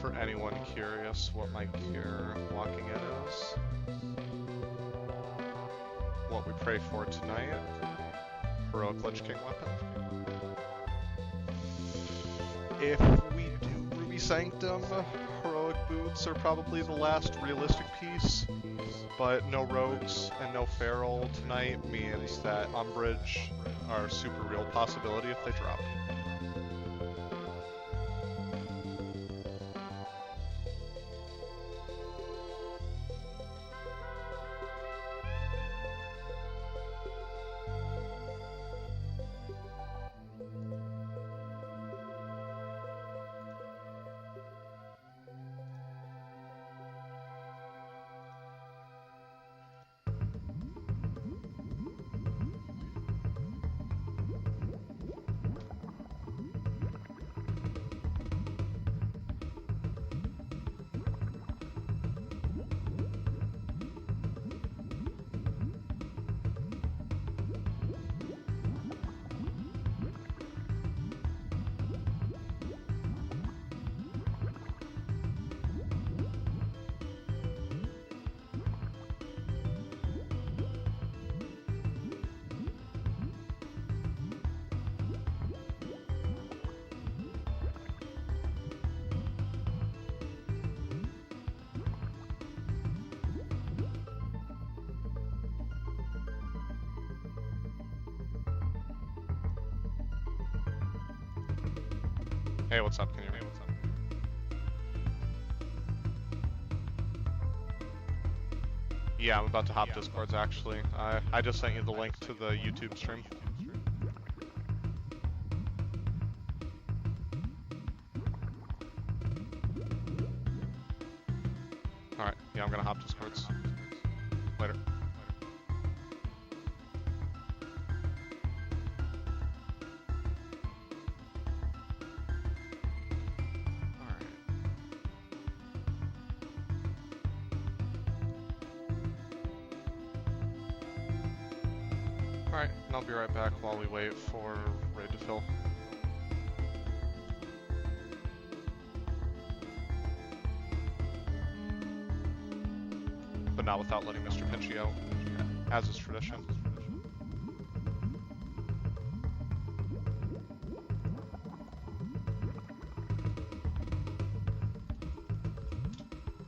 for anyone curious what my gear walking in is, what we pray for tonight, heroic Lich King weapon. If we do Ruby Sanctum, heroic boots are probably the last realistic piece, but no rogues and no feral tonight means that umbrage are a super real possibility if they drop. Hey, what's up? Can you hear me? Yeah, I'm about to hop Discords actually. I just sent you the link to the YouTube stream. Alright, yeah, I'm gonna hop Discords. Later. Alright, and I'll be right back while we wait for raid to fill. But not without letting Mr. Pinchy out, as is tradition.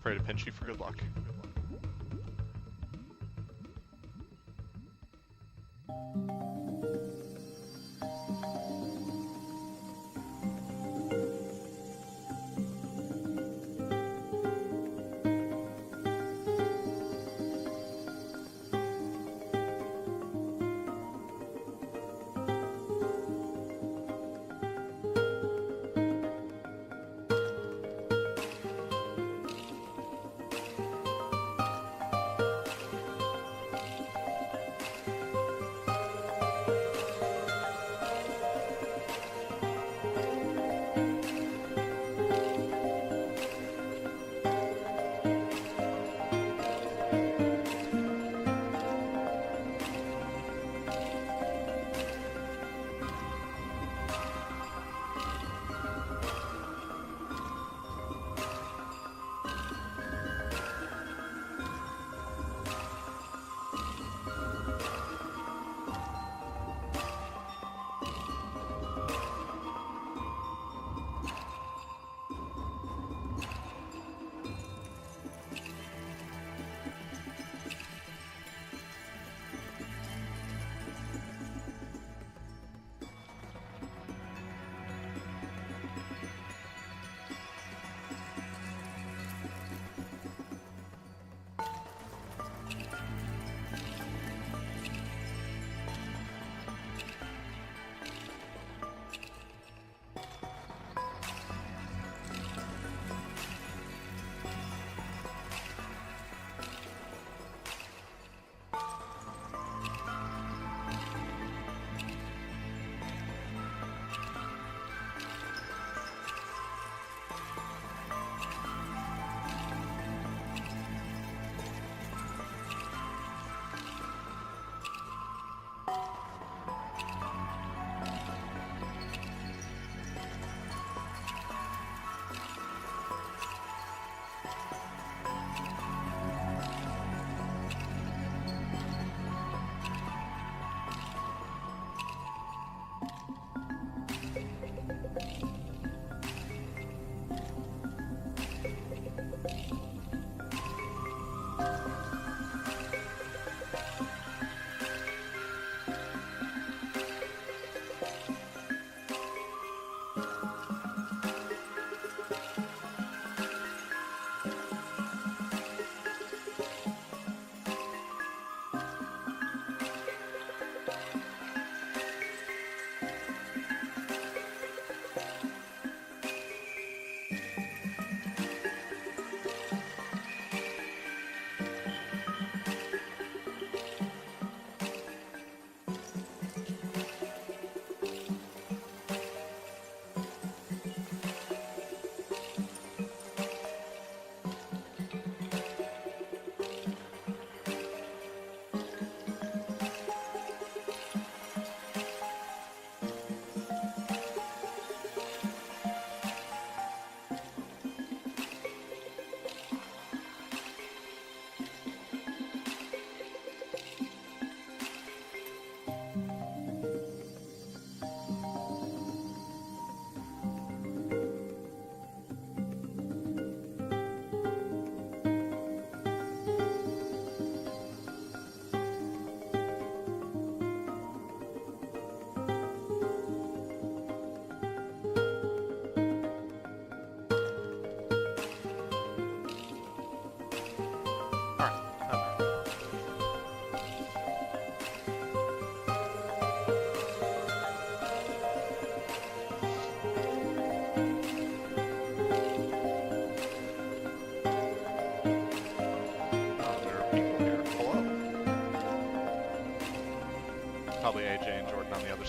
Pray to Pinchy for good luck.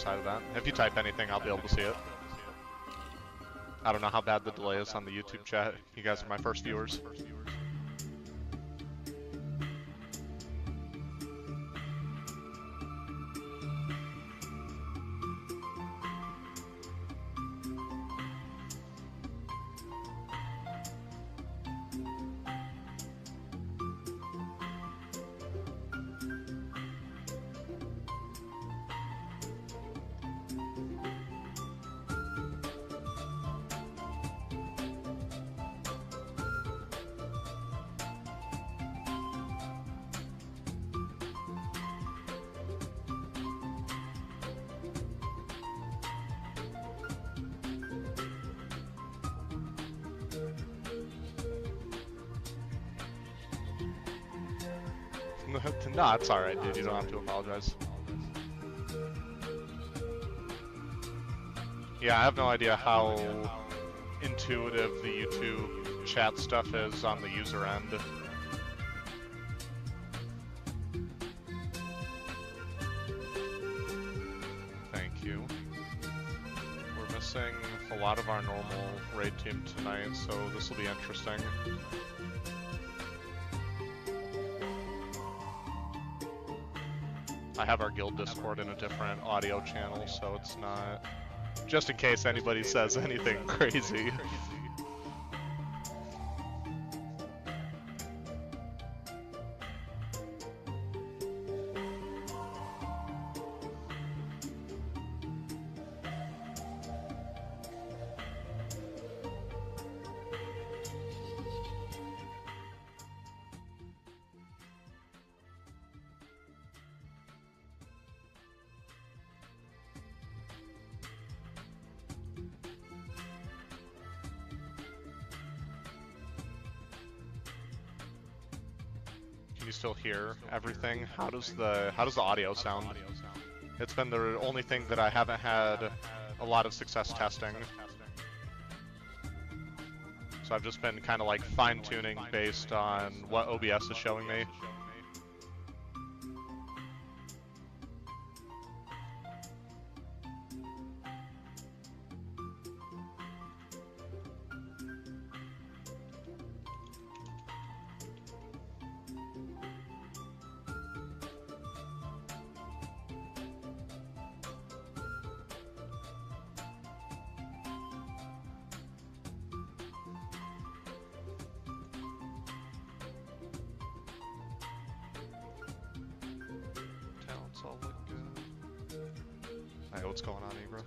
side of that. If you type anything, I'll be able to see it. I don't know how bad the delay is on the YouTube chat. You guys are my first viewers. No, it's alright, dude. You don't have to apologize. Yeah, I have no idea how intuitive the YouTube chat stuff is on the user end. Thank you. We're missing a lot of our normal raid team tonight, so this will be interesting. I have our guild Discord in a different audio channel, so it's not... Just in case anybody says anything crazy. You still hear everything? How does the audio sound? It's been the only thing that I haven't had a lot of success testing. So I've just been kind of like fine-tuning based on what OBS is showing me. All look good. Hey, what's going on, Ibra?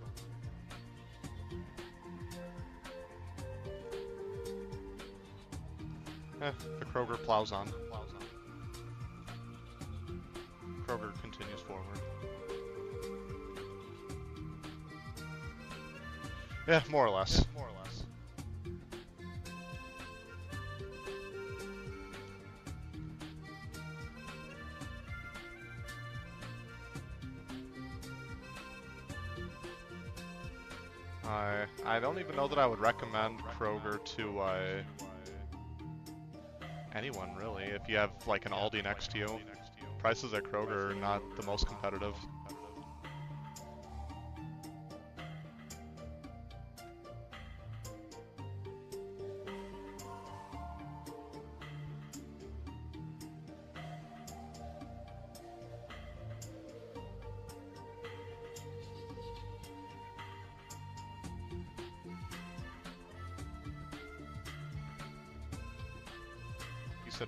The Kroger plows on. Kroger continues forward. Yeah, more or less. I don't even know that I would recommend Kroger to anyone, really. If you have like an Aldi next to you, prices at Kroger are not the most competitive.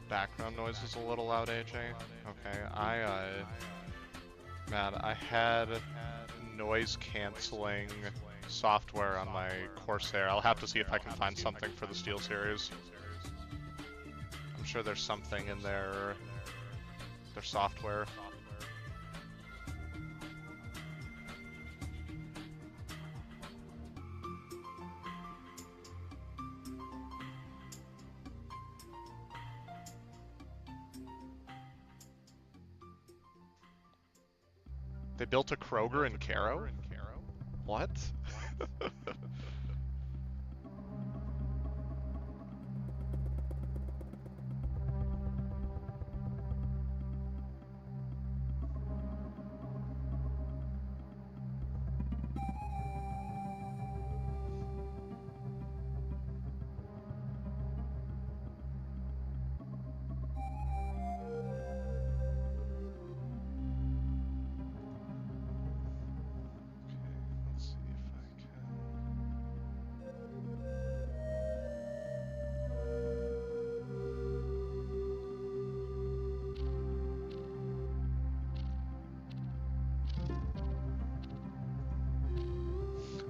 Background noise is a little loud, AJ. Okay, man, I had noise canceling software on my Corsair. I'll have to see if I can find something for the Steel series. I'm sure there's something in their software. They built a Kroger in Caro? What?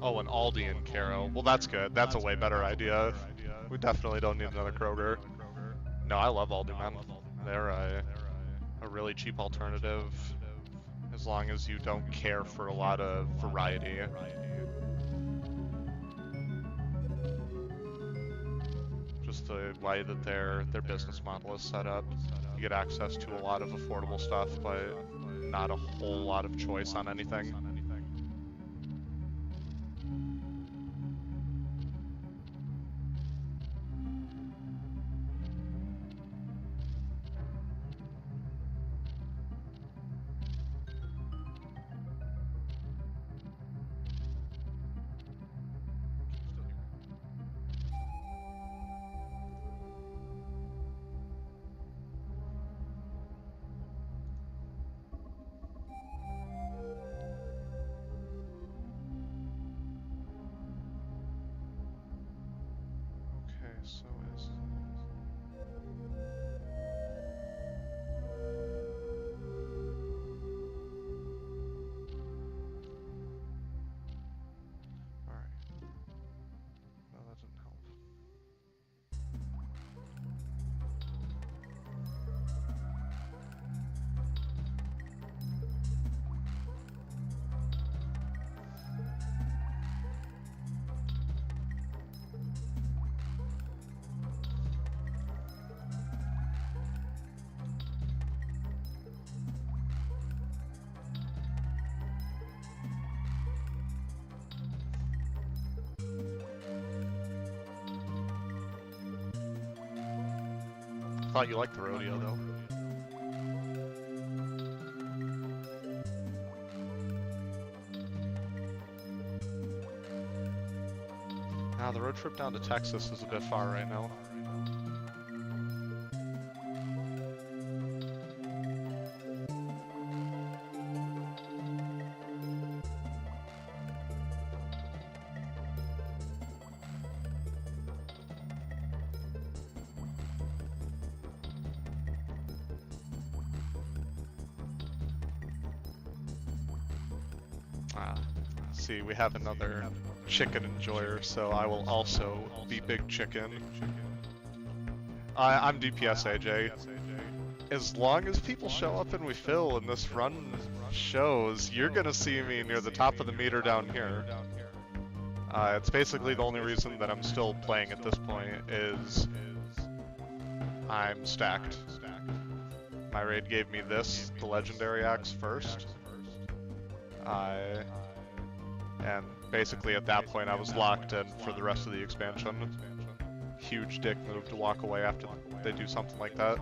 Oh, an Aldi and Caro. Well, that's good. That's a way better idea. We definitely don't need another Kroger. No, I love Aldi, man. They're a really cheap alternative, as long as you don't care for a lot of variety. Just the way that their business model is set up. You get access to a lot of affordable stuff, but not a whole lot of choice on anything. Okay, so is... Alright. No, that didn't help. Thought you liked the rodeo, though. Nah, the road trip down to Texas is a bit far right now. See, we have another chicken enjoyer, so I will also be Big Chicken. I'm DPS AJ. As long as people show up and we fill and this run shows, you're gonna see me near the top of the meter down here. It's basically the only reason that I'm still playing at this point is I'm stacked. My raid gave me this, the legendary axe first. And basically at that point I was locked in for the rest of the expansion. Huge dick move to walk away after they do something like that.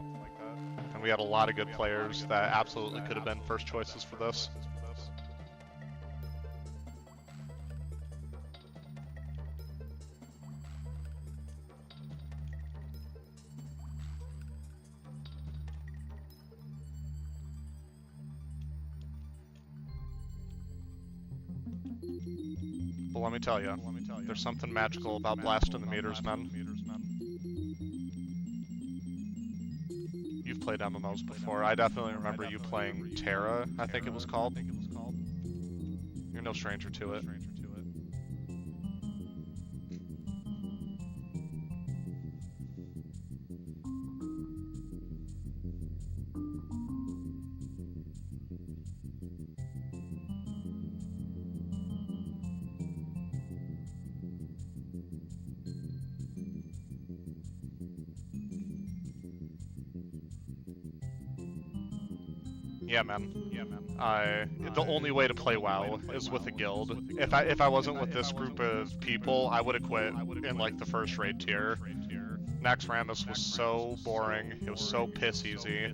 And we had a lot of good players that absolutely could have been first choices for this. But let me tell you, there's something magical about blasting the meters, man. You've played MMOs before. I definitely remember you playing Terra, I think it was called. You're no stranger to it. Yeah, man. The only way to play WoW is with a guild. If I wasn't with this group of people, I would have quit in like the first raid tier. Nax Rammus was so boring. It was so piss easy.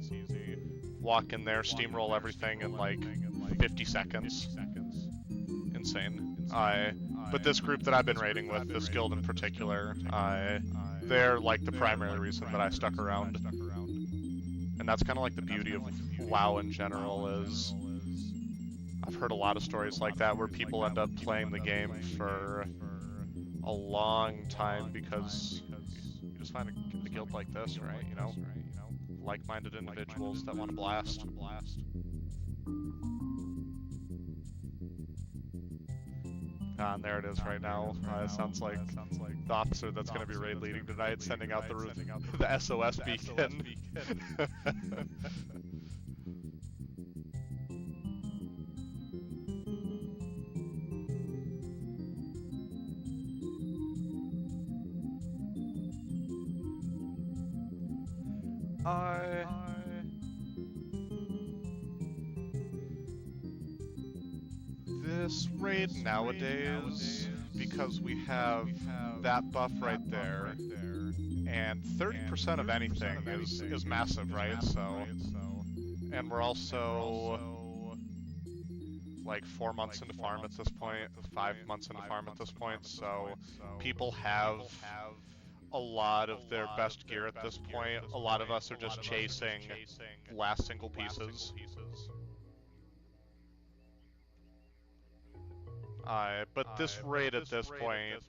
Walk in there, steamroll everything in like 50 seconds. Insane. But this group that I've been raiding with, this guild in particular, they're like the primary reason that I stuck around. And that's kind of like the beauty of WoW in general is I've heard a lot of stories like that where people end up playing the game for a long time because you just find a guild like this, right? You know, like-minded individuals that want to blast. Ah, and there it is right now. It sounds like the officer that's going to be raid leading tonight sending out the SOS beacon. uh, this raid nowadays, because we have that buff right there, and 30% of anything is massive, right? So, and we're also like 4 months into farm at this point, 5 months into farm at this point, so people have a lot of their best gear at this point. A lot of us are just chasing last single pieces. But this raid at this point,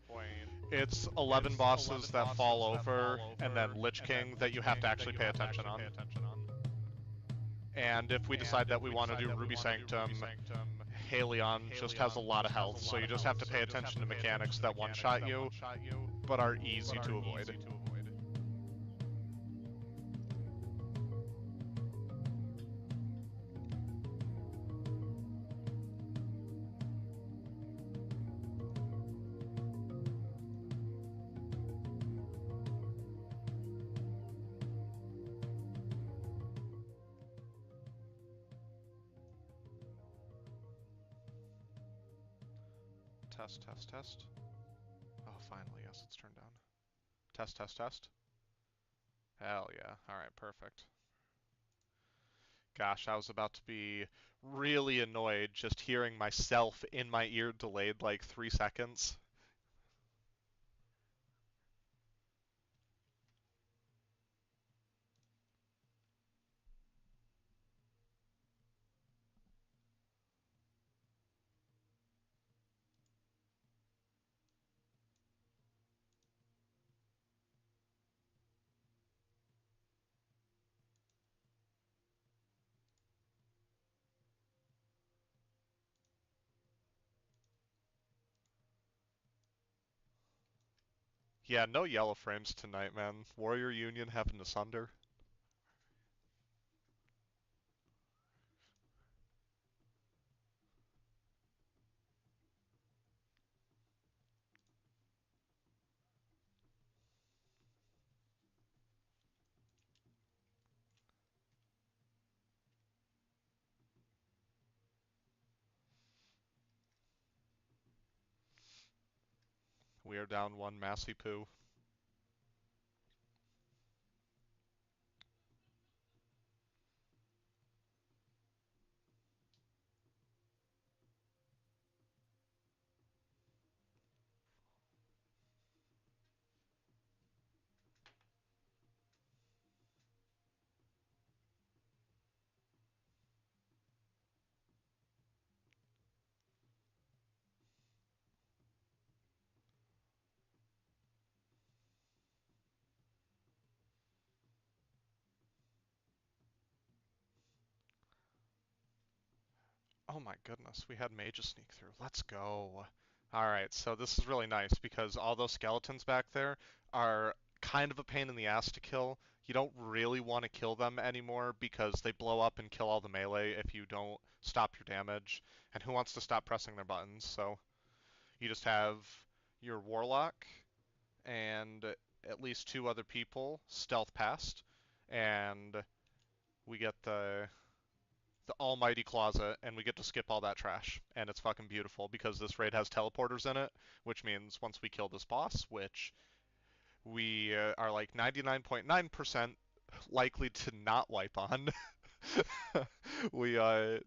it's 11 bosses that fall over, and then Lich King that you have to actually pay attention on. And if we decide that we want to do Ruby Sanctum, Halion just has a lot of health, so you just have to pay attention to mechanics that one-shot you, but are easy to avoid. Test, test, test. Oh, finally, yes, it's turned down. Test, test, test. Hell yeah. Alright, perfect. Gosh, I was about to be really annoyed just hearing myself in my ear delayed like 3 seconds. Yeah, no yellow frames tonight, man. Warrior Union having asunder. We are down one massy poo. Oh my goodness, we had mages sneak through. Let's go. Alright, so this is really nice because all those skeletons back there are kind of a pain in the ass to kill. You don't really want to kill them anymore because they blow up and kill all the melee if you don't stop your damage. And who wants to stop pressing their buttons? So you just have your warlock and at least two other people stealth past, and we get the almighty closet, and we get to skip all that trash. And it's fucking beautiful because this raid has teleporters in it, which means once we kill this boss, which we are like 99.9% likely to not wipe on, we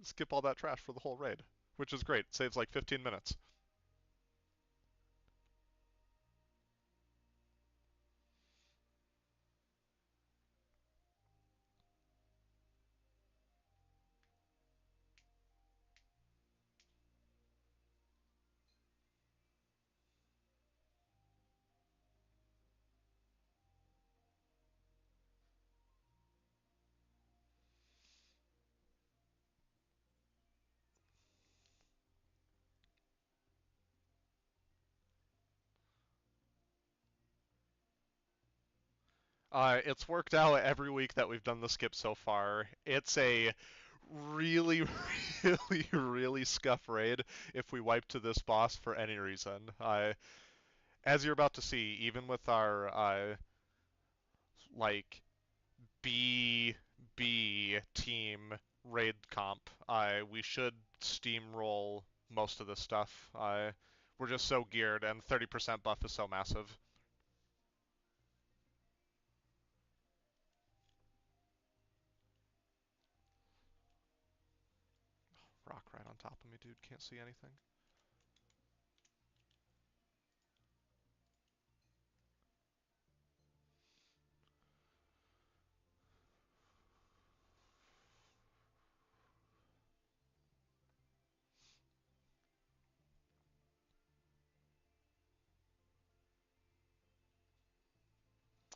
skip all that trash for the whole raid, which is great. It saves like 15 minutes. It's worked out every week that we've done the skip so far. It's a really, really scuff raid if we wipe to this boss for any reason. As you're about to see, even with our like B team raid comp, we should steamroll most of this stuff. We're just so geared, and 30% buff is so massive. Rock right on top of me, dude. Can't see anything.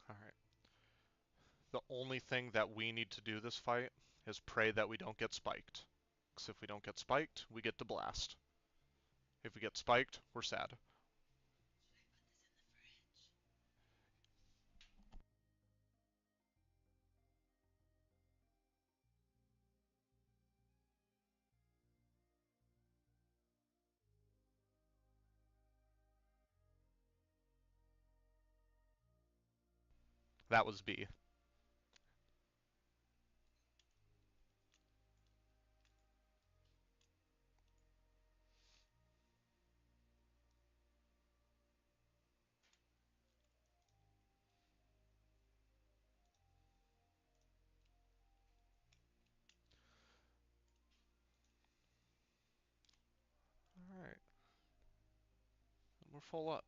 Alright. The only thing that we need to do this fight is pray that we don't get spiked. Because if we don't get spiked, we get to blast. If we get spiked, we're sad. That was B. Alright. We're full up.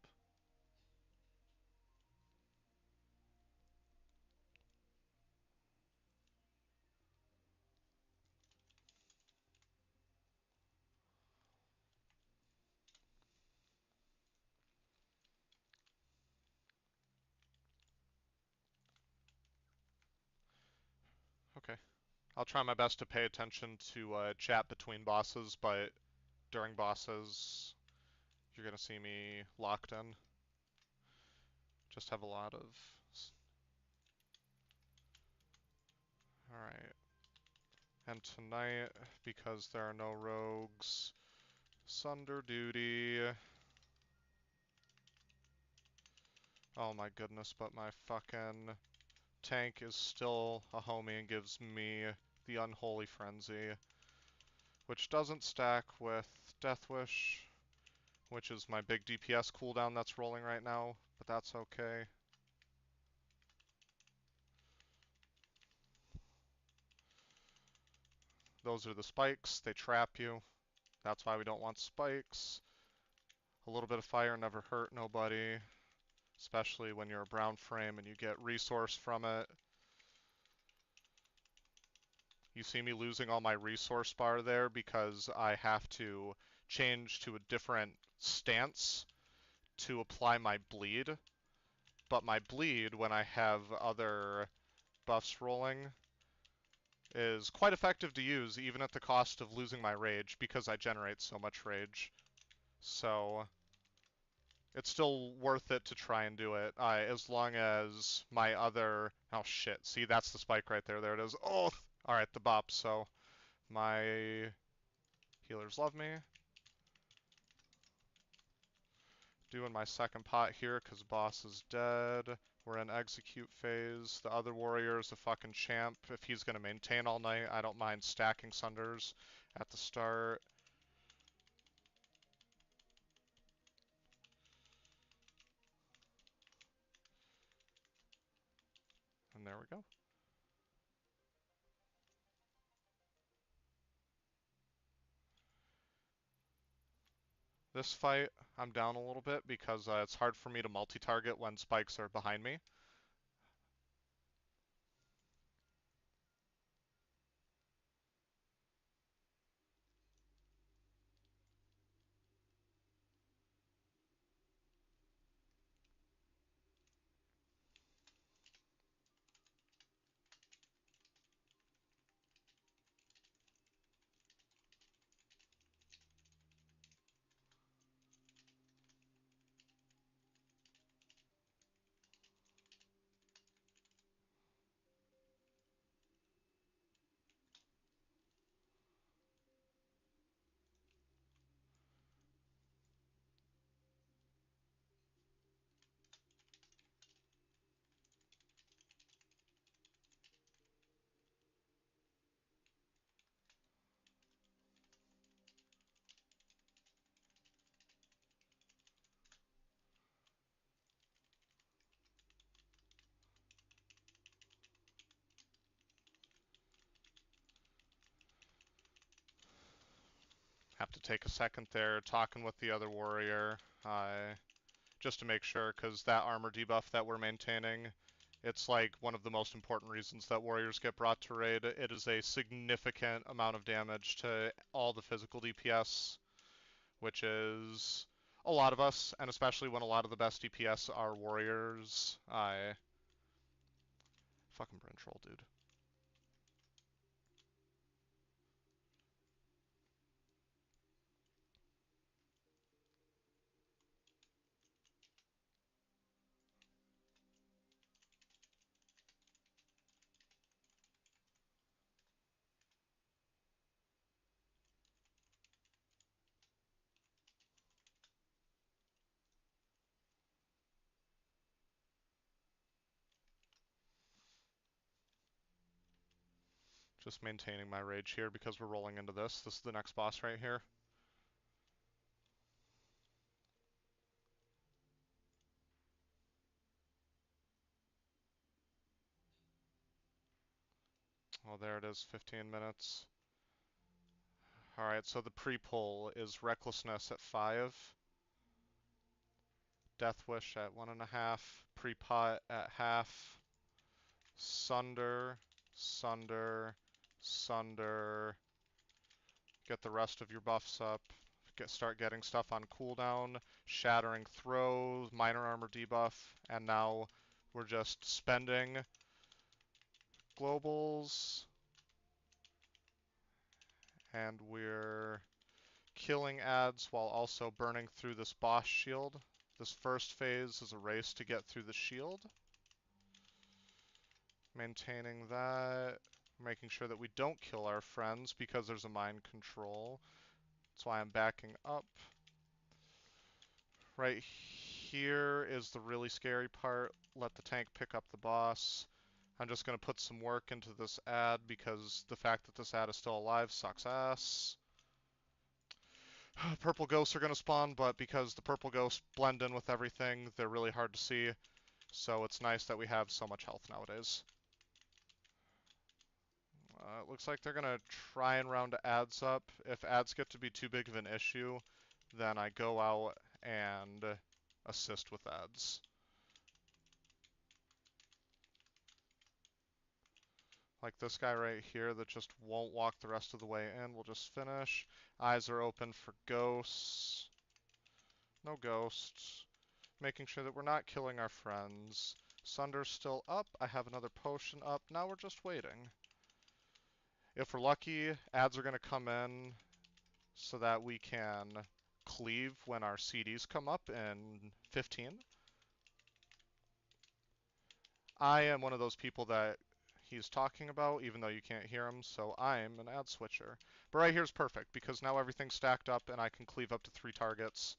Okay. I'll try my best to pay attention to chat between bosses, but during bosses, you're gonna see me locked in. Just have a lot of... Alright. And tonight, because there are no rogues, Sunder duty. Oh my goodness, but my fucking tank is still a homie and gives me the Unholy Frenzy, which doesn't stack with Death Wish, which is my big DPS cooldown that's rolling right now, but that's okay. Those are the spikes, they trap you. That's why we don't want spikes. A little bit of fire never hurt nobody, especially when you're a brown frame and you get resource from it. You see me losing all my resource bar there because I have to change to a different stance to apply my bleed. But my bleed, when I have other buffs rolling, is quite effective to use, even at the cost of losing my rage, because I generate so much rage. So it's still worth it to try and do it, as long as my other... Oh shit, see, that's the spike right there. There it is. Oh! Alright, the bop, so my healers love me. Doing my second pot here because boss is dead. We're in execute phase. The other warrior is a fucking champ. If he's going to maintain all night, I don't mind stacking Sunders at the start. And there we go. This fight, I'm down a little bit because it's hard for me to multi-target when spikes are behind me. have to take a second there, talking with the other warrior, just to make sure, because that armor debuff that we're maintaining, it's like one of the most important reasons that warriors get brought to raid. It is a significant amount of damage to all the physical DPS, which is a lot of us, and especially when a lot of the best DPS are warriors. Fucking Bryn Troll, dude. Just maintaining my rage here because we're rolling into this. This is the next boss right here. Oh, there it is, 15 minutes. Alright, so the pre-pull is Recklessness at 5, Death Wish at 1.5, Pre-pot at half, Sunder, Sunder, Sunder, get the rest of your buffs up, start getting stuff on cooldown, Shattering Throw, Minor Armor debuff, and now we're just spending globals, and we're killing ads while also burning through this boss shield. This first phase is a race to get through the shield. Maintaining that, making sure that we don't kill our friends because there's a mind control. That's why I'm backing up. Right here is the really scary part. Let the tank pick up the boss. I'm just going to put some work into this ad because the fact that this ad is still alive sucks ass. Purple ghosts are going to spawn, but because the purple ghosts blend in with everything, they're really hard to see. So it's nice that we have so much health nowadays. It looks like they're going to try and round ads up. If ads get to be too big of an issue, then I go out and assist with ads. Like this guy right here that just won't walk the rest of the way in. We'll just finish. Eyes are open for ghosts. No ghosts. Making sure that we're not killing our friends. Sunder's still up. I have another potion up. Now we're just waiting. If we're lucky, ads are going to come in so that we can cleave when our CDs come up in 15. I am one of those people that he's talking about, even though you can't hear him, so I'm an ad switcher. But right here's perfect, because now everything's stacked up and I can cleave up to 3 targets.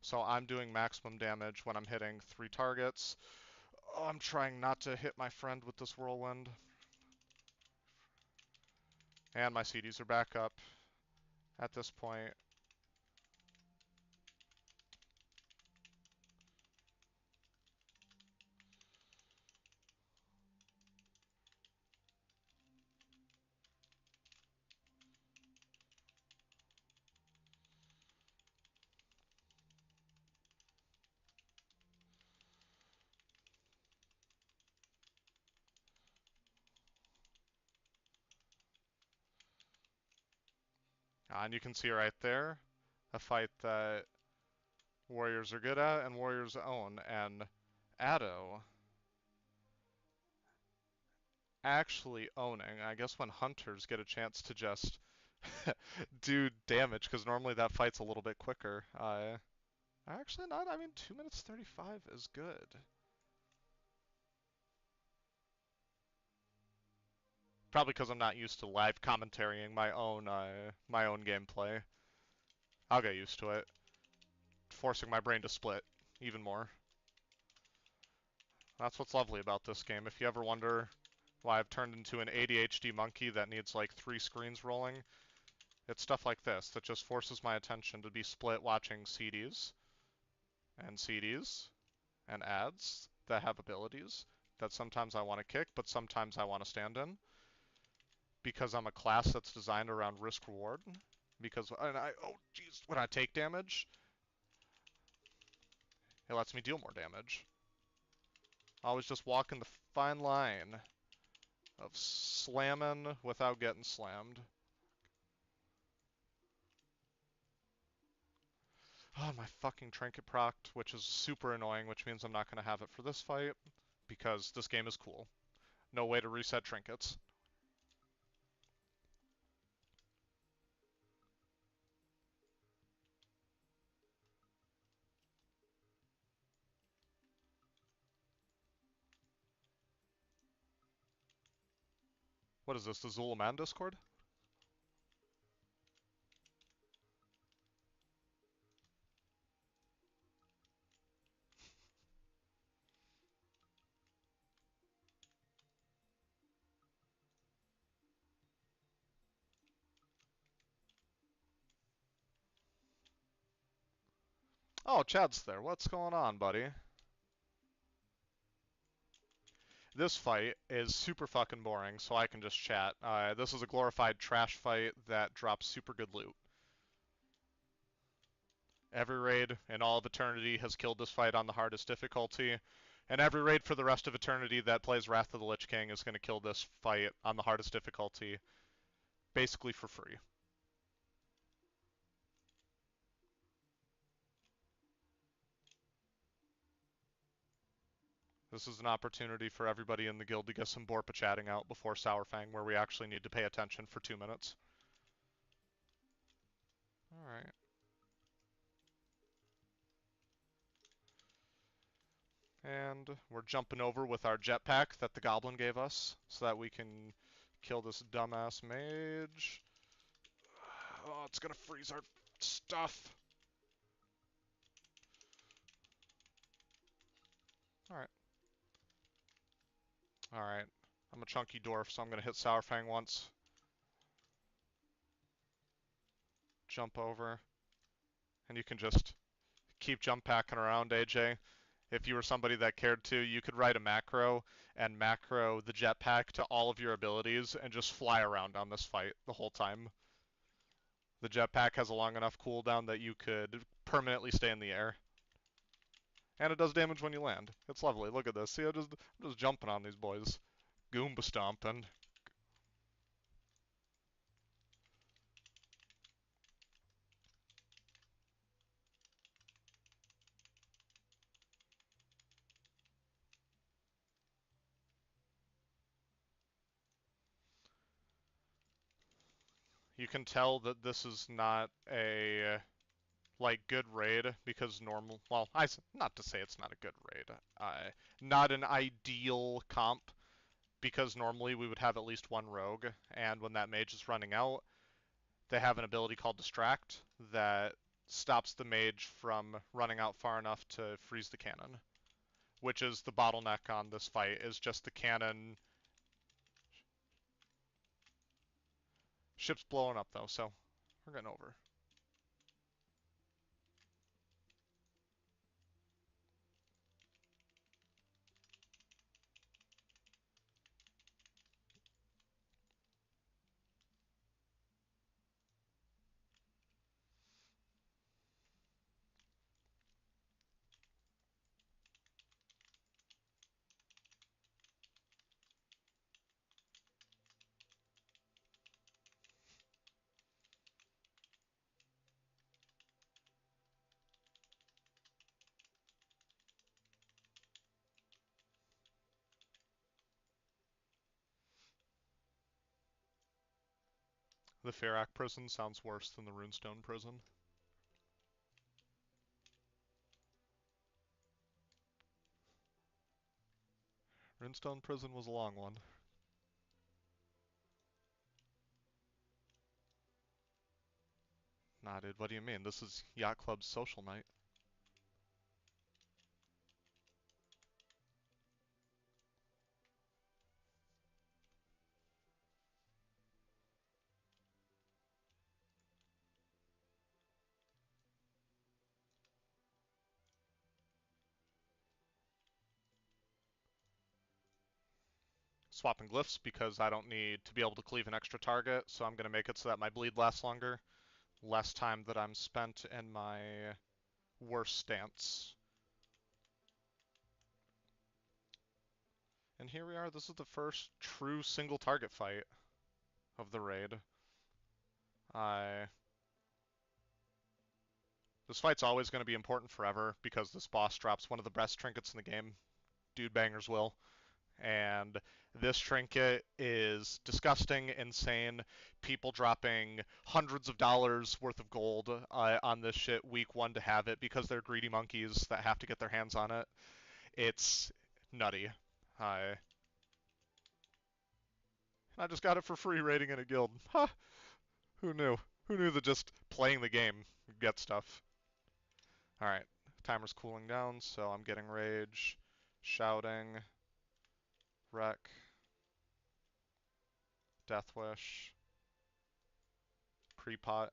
So I'm doing maximum damage when I'm hitting 3 targets. Oh, I'm trying not to hit my friend with this whirlwind. And my CDs are back up at this point. And you can see right there, a fight that warriors are good at and warriors own. And Addo actually owning. I guess when hunters get a chance to just do damage, because normally that fight's a little bit quicker. Actually not. I mean, 2 minutes 35 is good. Probably because I'm not used to live commentarying my own gameplay. I'll get used to it, forcing my brain to split even more. That's what's lovely about this game. If you ever wonder why I've turned into an ADHD monkey that needs like 3 screens rolling, it's stuff like this that just forces my attention to be split watching CDs and ads that have abilities that sometimes I want to kick, but sometimes I want to stand in because I'm a class that's designed around risk reward. because oh jeez, when I take damage, it lets me deal more damage. Always just walking the fine line of slamming without getting slammed. Oh, my fucking trinket procced, which is super annoying, which means I'm not going to have it for this fight, because this game is cool. No way to reset trinkets. What is this, the Zulaman Discord? Oh, Chad's there. What's going on, buddy? This fight is super fucking boring, so I can just chat. This is a glorified trash fight that drops super good loot. Every raid in all of eternity has killed this fight on the hardest difficulty, and every raid for the rest of eternity that plays Wrath of the Lich King is going to kill this fight on the hardest difficulty, basically for free. This is an opportunity for everybody in the guild to get some Borpa chatting out before Sourfang, where we actually need to pay attention for 2 minutes. Alright. And we're jumping over with our jetpack that the goblin gave us, so that we can kill this dumbass mage. Oh, it's gonna freeze our stuff. Alright. Alright. I'm a chunky dwarf, so I'm gonna hit Sourfang once. Jump over. And you can just keep jump packing around, AJ. If you were somebody that cared to, you could write a macro and macro the jetpack to all of your abilities and just fly around on this fight the whole time. The jetpack has a long enough cooldown that you could permanently stay in the air. And it does damage when you land. It's lovely. Look at this. See, I'm just jumping on these boys. Goomba stomping. You can tell that this is not a like good raid because normal. Well, not to say it's not a good raid. Not an ideal comp because normally we would have at least one rogue, and when that mage is running out, they have an ability called Distract that stops the mage from running out far enough to freeze the cannon, which is the bottleneck on this fight. Is just the cannon. Ship's blowing up though, so we're getting over. The Ferak prison sounds worse than the Runestone prison. Runestone prison was a long one. Nah, dude, what do you mean? This is Yacht Club's social night. Swapping glyphs because I don't need to be able to cleave an extra target, so I'm going to make it so that my bleed lasts longer. less time that I'm spent in my worst stance. And here we are, this is the first true single target fight of the raid. This fight's always going to be important forever because this boss drops one of the best trinkets in the game, Dude Banger's Will. And this trinket is disgusting, insane. People dropping hundreds of dollars worth of gold on this shit week one to have it because they're greedy monkeys that have to get their hands on it. It's nutty. I I just got it for free raiding in a guild. Ha! Who knew? Who knew that just playing the game you get stuff? Alright, timer's cooling down, so I'm getting rage, shouting, wreck, death wish, pre-pot.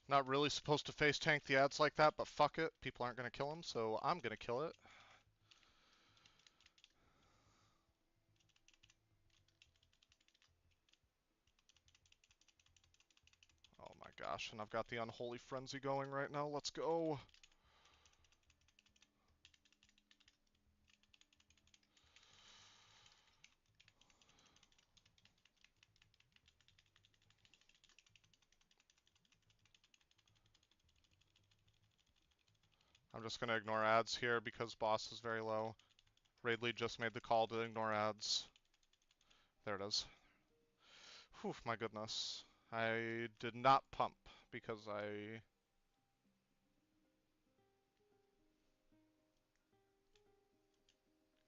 Not really supposed to face tank the ads like that, but fuck it. People aren't going to kill him, so I'm going to kill it. Oh my gosh, and I've got the Unholy Frenzy going right now. Let's go. I'm just going to ignore ads here because boss is very low. Raid lead just made the call to ignore ads. There it is. Whew, my goodness. I did not pump because I...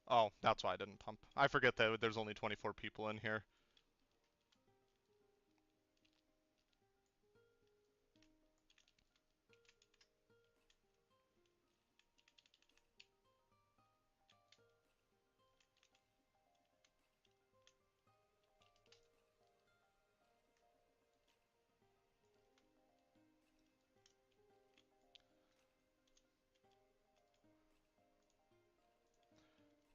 Oh, that's why I didn't pump. I forget that there's only 24 people in here.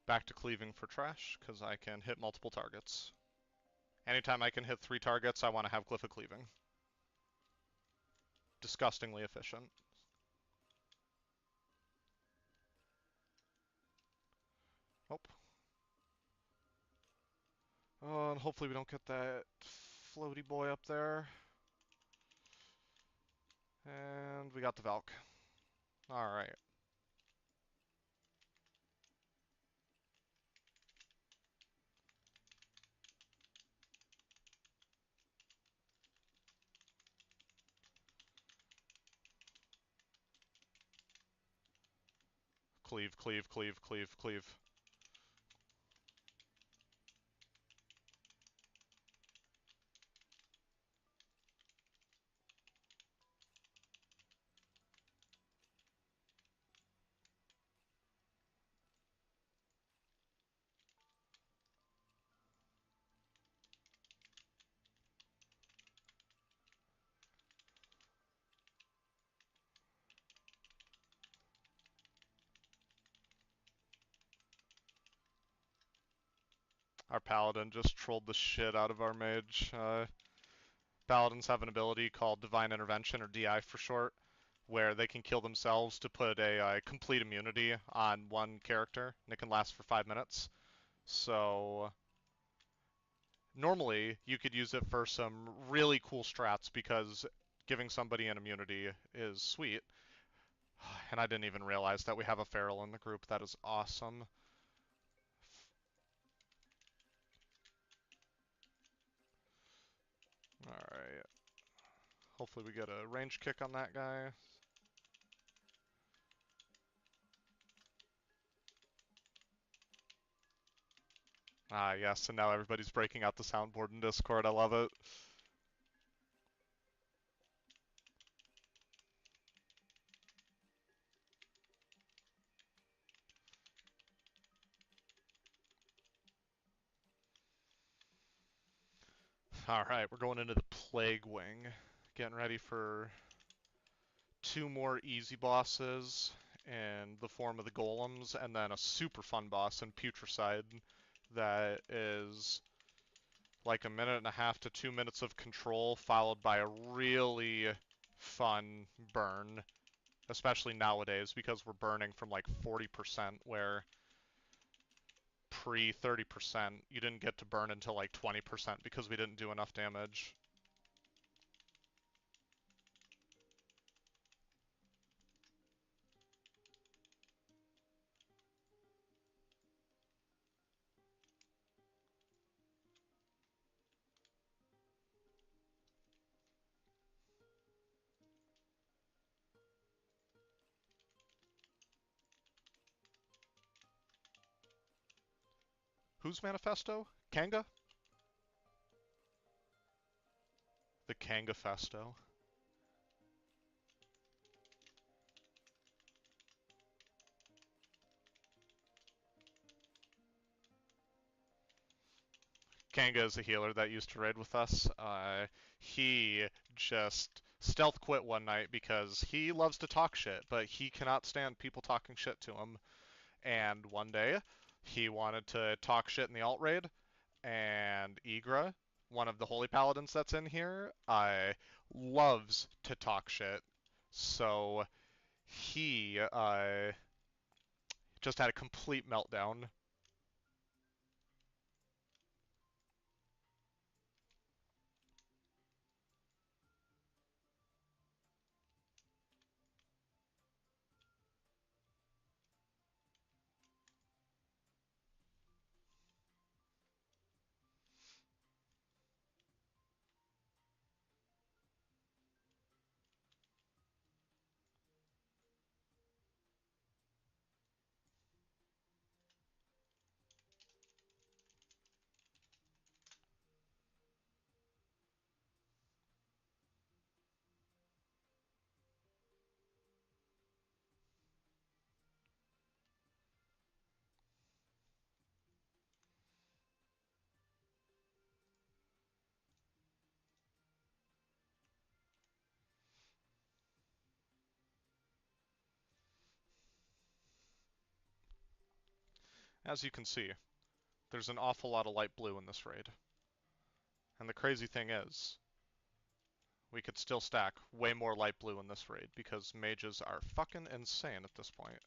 Back to cleaving for trash, because I can hit multiple targets. Anytime I can hit 3 targets, I want to have Glyph of Cleaving. Disgustingly efficient. Oh. Oh, and hopefully we don't get that floaty boy up there. And we got the Valk. Alright. Cleave, cleave, cleave, cleave, cleave. Our paladin just trolled the shit out of our mage. Paladins have an ability called Divine Intervention, or DI for short, where they can kill themselves to put a complete immunity on one character, and it can last for 5 minutes. So normally you could use it for some really cool strats because giving somebody an immunity is sweet. And I didn't even realize that we have a feral in the group. That is awesome. Alright. Hopefully we get a range kick on that guy. Ah, yes, and now everybody's breaking out the soundboard in Discord. I love it. Alright, we're going into the Plague Wing. Getting ready for 2 more easy bosses in the form of the golems, and then a super fun boss in Putricide that is like a minute and a half to 2 minutes of control, followed by a really fun burn, especially nowadays because we're burning from like 40%, where pre 30% you didn't get to burn until like 20% because we didn't do enough damage. Whose manifesto? Kanga? The Kanga Festo. Kanga is a healer that used to raid with us. He just stealth quit one night because he loves to talk shit, but he cannot stand people talking shit to him. And one day, he wanted to talk shit in the alt raid, and Igra, one of the holy paladins that's in here, loves to talk shit. So he just had a complete meltdown. As you can see, there's an awful lot of light blue in this raid. And the crazy thing is, we could still stack way more light blue in this raid because mages are fucking insane at this point.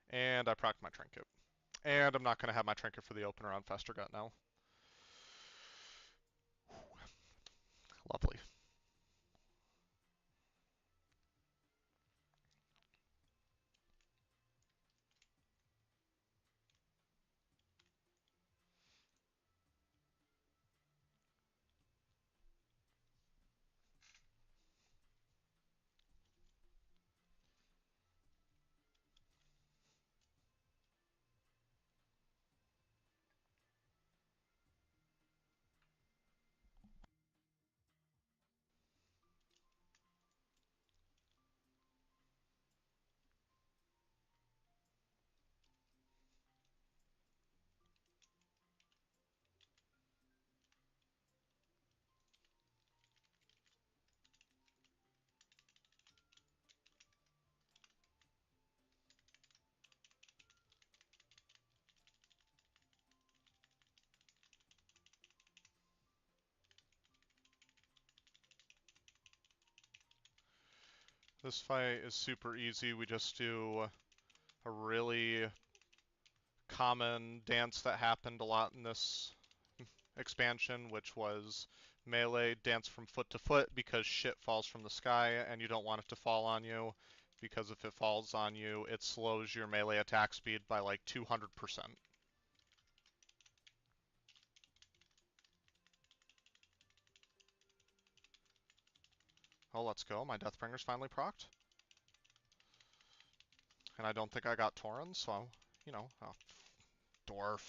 And I procced my trinket. And I'm not going to have my trinket for the opener on Festergut now. Lovely. This fight is super easy. We just do a really common dance that happened a lot in this expansion, which was melee dance from foot to foot because shit falls from the sky and you don't want it to fall on you, because if it falls on you, it slows your melee attack speed by like 200%. Oh, let's go. My Deathbringer's finally procced. And I don't think I got Torrens, so, you know, oh, dwarf.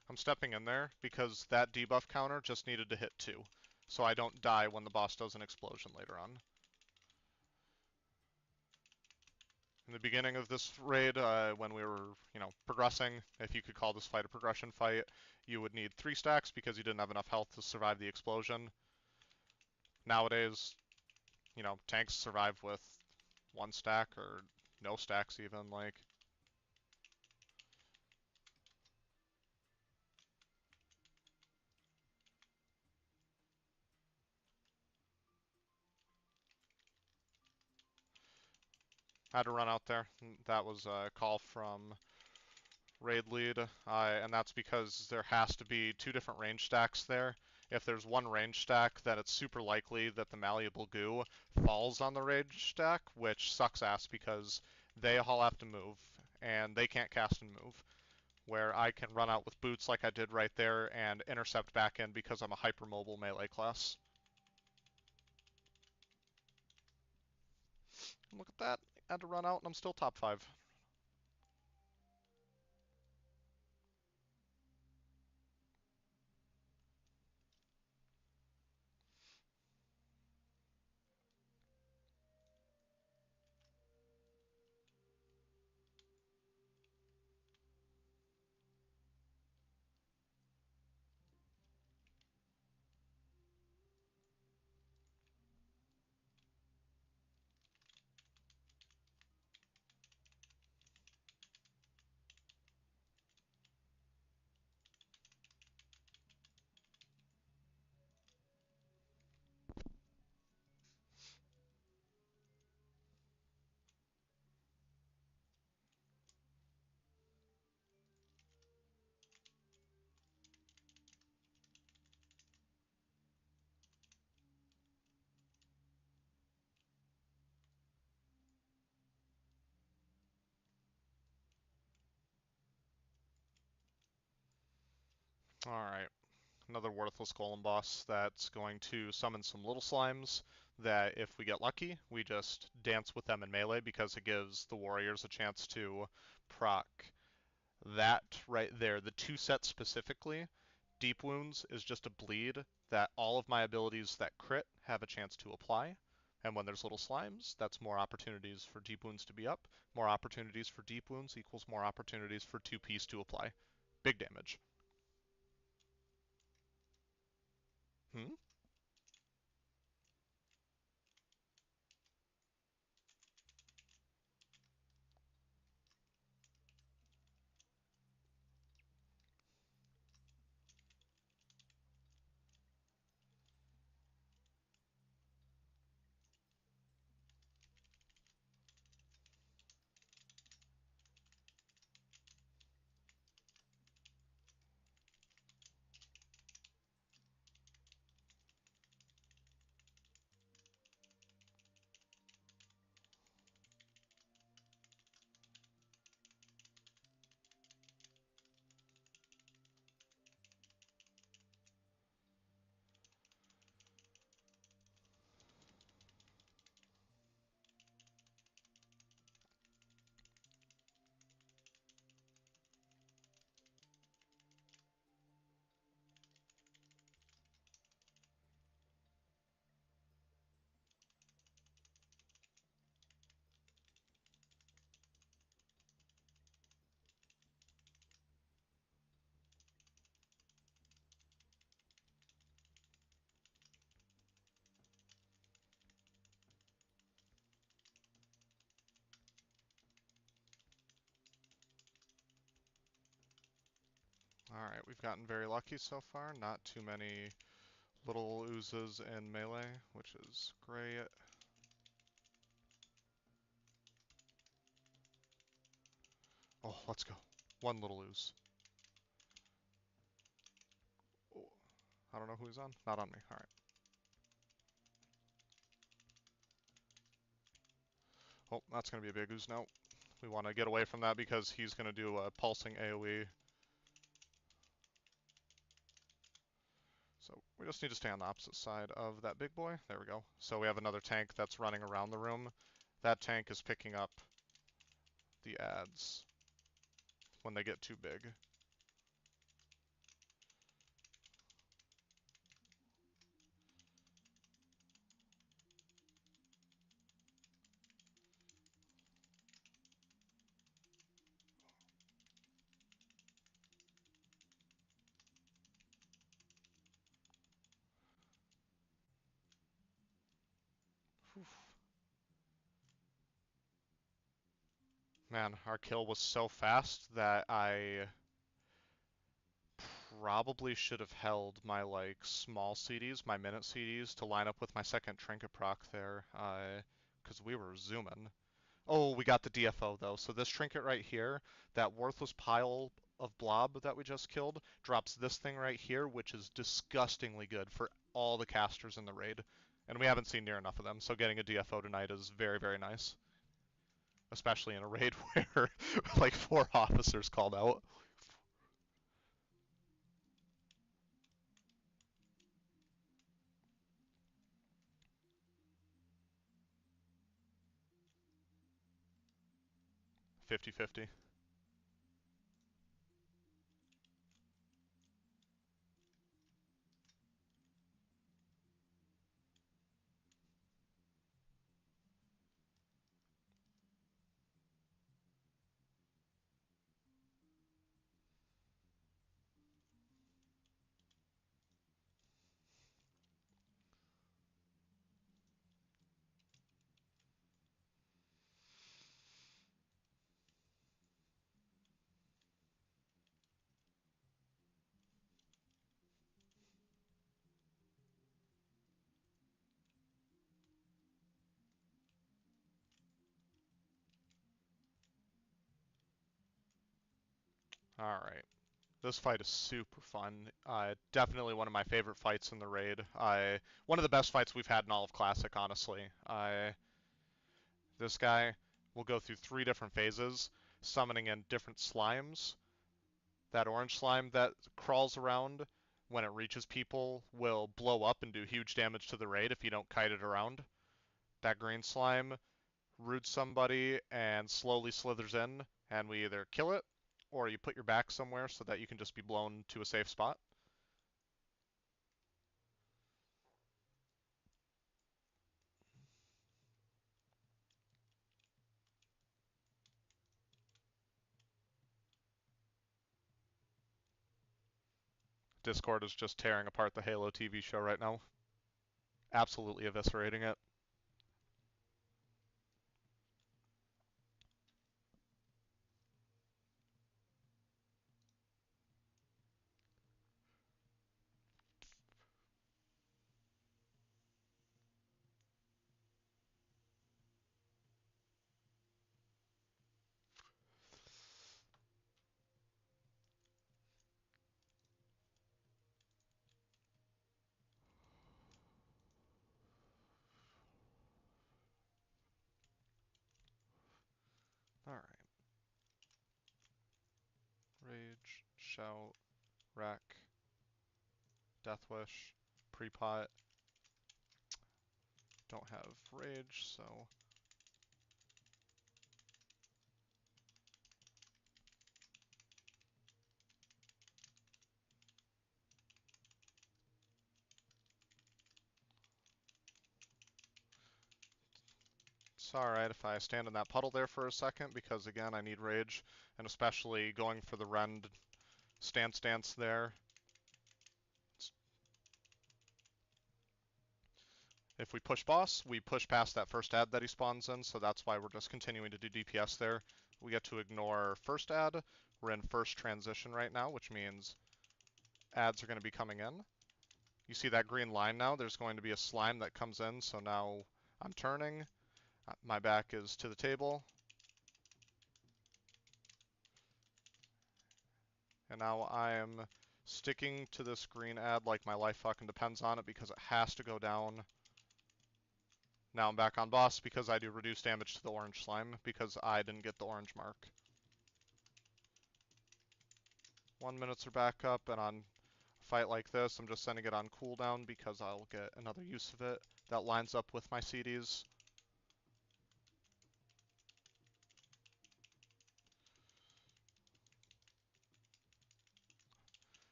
I'm stepping in there because that debuff counter just needed to hit 2, so I don't die when the boss does an explosion later on. In the beginning of this raid, when we were, progressing, if you could call this fight a progression fight, you would need 3 stacks because you didn't have enough health to survive the explosion. Nowadays, tanks survive with 1 stack or no stacks even, like. I had to run out there. That was a call from raid lead, and that's because there has to be 2 different range stacks there. If there's 1 range stack, then it's super likely that the malleable goo falls on the range stack, which sucks ass because they all have to move, and they can't cast and move. Where I can run out with boots like I did right there and intercept back in because I'm a hypermobile melee class. And look at that, I had to run out and I'm still top 5. Alright, another worthless golem boss that's going to summon some little slimes that if we get lucky, we just dance with them in melee because it gives the warriors a chance to proc that right there. The 2 sets specifically, Deep Wounds is just a bleed that all of my abilities that crit have a chance to apply. And when there's little slimes, that's more opportunities for Deep Wounds to be up. More opportunities for Deep Wounds equals more opportunities for 2-piece to apply. Big damage. Hmm? Alright, we've gotten very lucky so far. Not too many little oozes in melee, which is great. Oh, let's go. One little ooze. Oh, I don't know who he's on. Not on me. Alright. Oh, that's going to be a big ooze now. We want to get away from that because he's going to do a pulsing AoE. So we just need to stay on the opposite side of that big boy. There we go. So we have another tank that's running around the room. That tank is picking up the ads when they get too big. Whew. Man, our kill was so fast that I probably should have held my small CDs, my minute CDs, to line up with my second trinket proc there, because we were zooming. Oh, we got the DFO though. So this trinket right here, that worthless pile of blob that we just killed, drops this thing right here, which is disgustingly good for all the casters in the raid. And we haven't seen near enough of them, so getting a DFO tonight is very, very nice. Especially in a raid where like 4 officers called out. Fifty-fifty. Alright. This fight is super fun. Definitely one of my favorite fights in the raid. One of the best fights we've had in all of Classic, honestly. This guy will go through 3 different phases, summoning in different slimes. That orange slime that crawls around when it reaches people will blow up and do huge damage to the raid if you don't kite it around. That green slime roots somebody and slowly slithers in, and we either kill it or you put your back somewhere so that you can just be blown to a safe spot. Discord is just tearing apart the Halo TV show right now. Absolutely eviscerating it. Alright. Rage, Shout, Wreck, Deathwish, Prepot. Don't have Rage, so it's alright if I stand in that puddle there for a second, because again, I need Rage, and especially going for the Rend stance there. If we push boss, we push past that first ad that he spawns in, so that's why we're just continuing to do DPS there. We get to ignore first ad. We're in first transition right now, which means ads are going to be coming in. You see that green line now? There's going to be a slime that comes in, so now I'm turning. My back is to the table. And now I am sticking to this green ad like my life fucking depends on it because it has to go down. Now I'm back on boss because I do reduce damage to the orange slime because I didn't get the orange mark. 1 minutes are back up, and on a fight like this, I'm just sending it on cooldown because I'll get another use of it. That lines up with my CDs.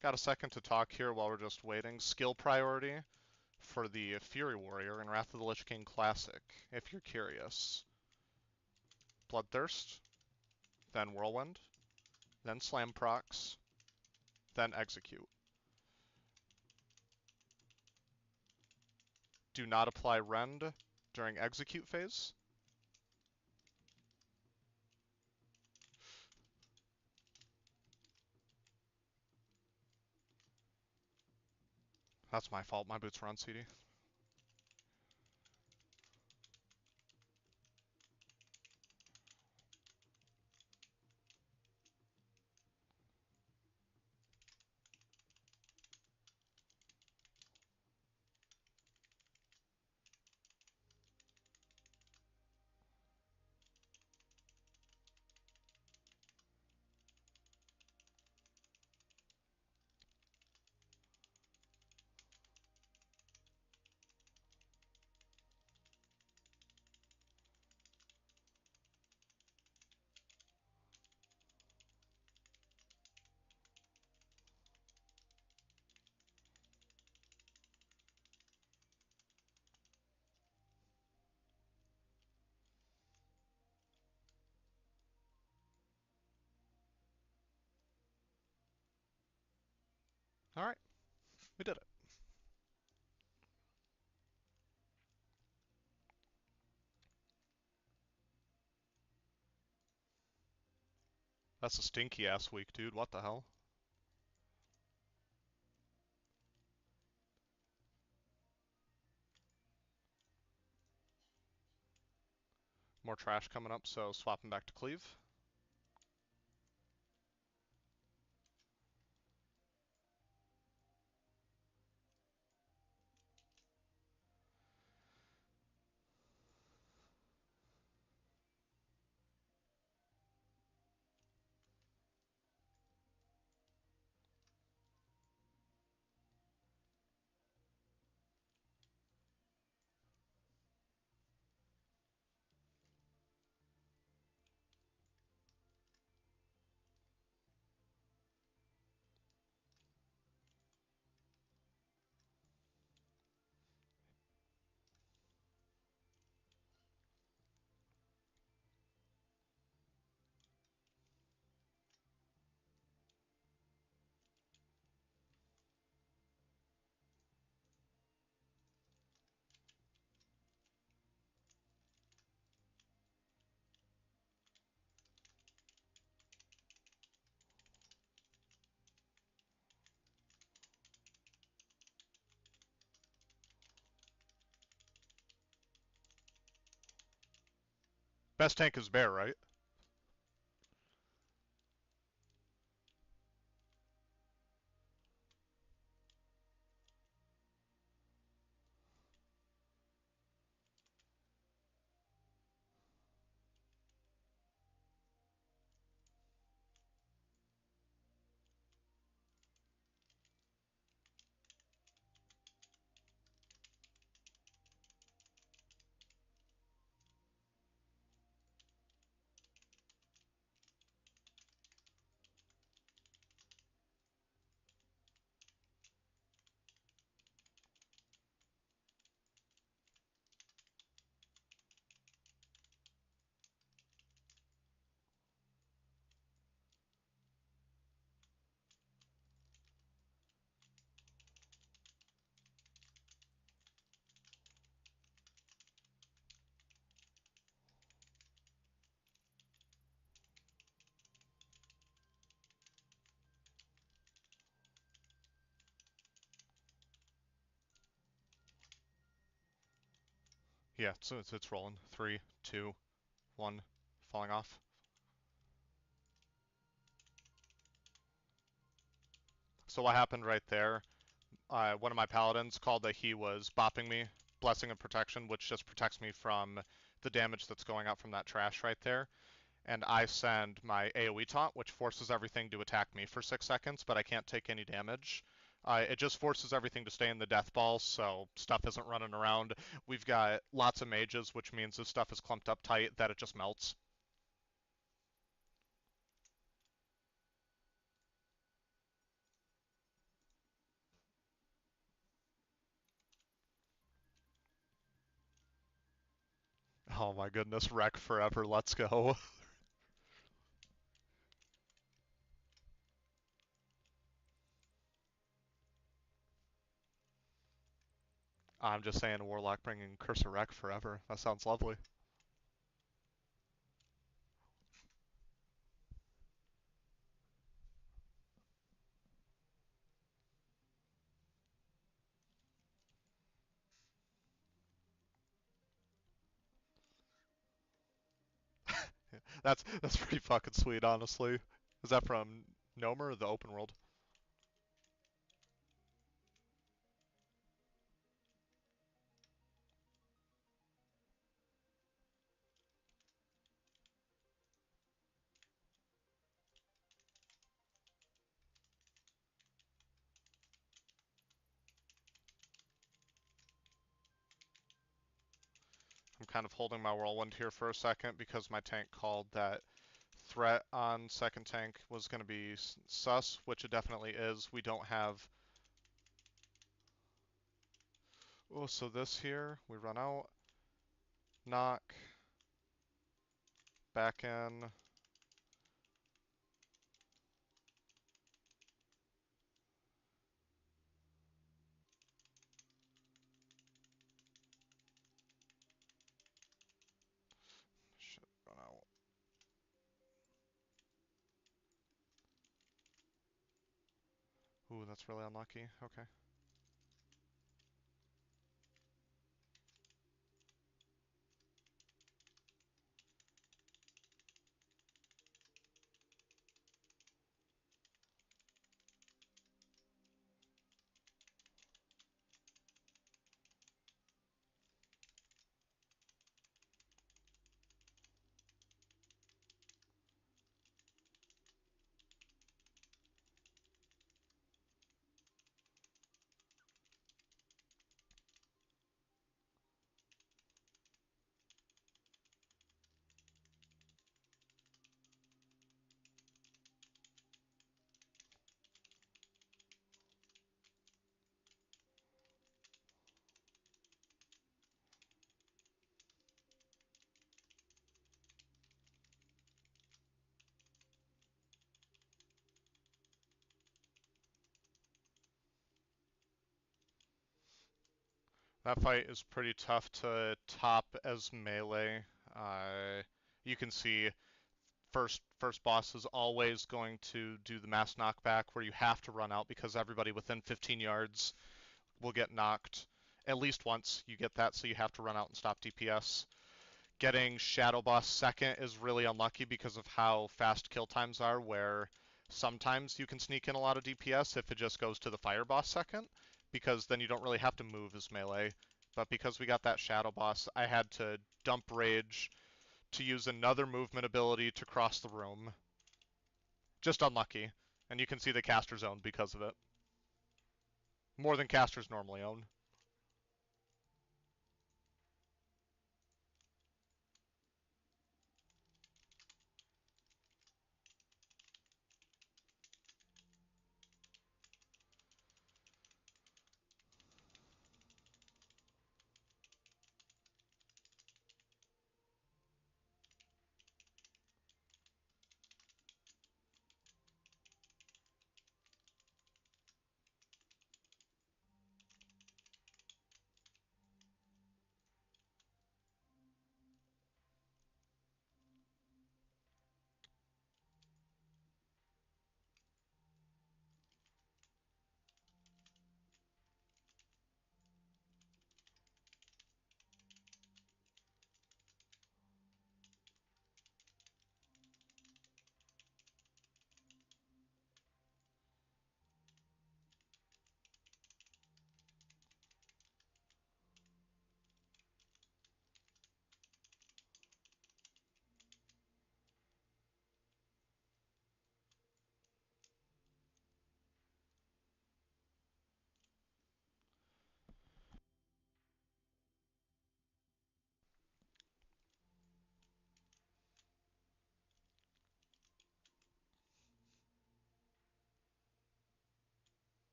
Got a second to talk here while we're just waiting. Skill priority for the Fury Warrior in Wrath of the Lich King Classic, if you're curious. Bloodthirst, then Whirlwind, then Slam procs, then Execute. Do not apply Rend during Execute phase. That's my fault, my boots were on CD. Alright, we did it. That's a stinky ass week, dude. What the hell? More trash coming up, so swapping back to Cleave. Best tank is Bear, right? Yeah, so it's rolling. Three, two, one, falling off. So what happened right there? One of my paladins called that he was bopping me, Blessing of Protection, which just protects me from the damage that's going out from that trash right there. And I send my AoE taunt, which forces everything to attack me for 6 seconds, but I can't take any damage. It just forces everything to stay in the death ball, so stuff isn't running around. We've got lots of mages, which means this stuff is clumped up tight that it just melts. Oh my goodness, wreck forever, let's go. I'm just saying, Warlock bringing Curse of Wreck forever. That sounds lovely. That's pretty fucking sweet, honestly. Is that from Nomer or the open world? I'm kind of holding my whirlwind here for a second because my tank called that threat on second tank was going to be sus, which it definitely is. We don't have... Oh, so this here, we run out, knock, back in. Shit, run out. Ooh, that's really unlucky. Okay. That fight is pretty tough to top as melee. You can see first boss is always going to do the mass knockback where you have to run out because everybody within 15 yards will get knocked at least once. You get that, so you have to run out and stop DPS. Getting Shadow Boss second is really unlucky because of how fast kill times are, where sometimes you can sneak in a lot of DPS if it just goes to the Fire Boss second, because then you don't really have to move as melee. But because we got that Shadow Boss, I had to dump Rage to use another movement ability to cross the room. Just unlucky. And you can see the caster's owned because of it. More than casters normally own.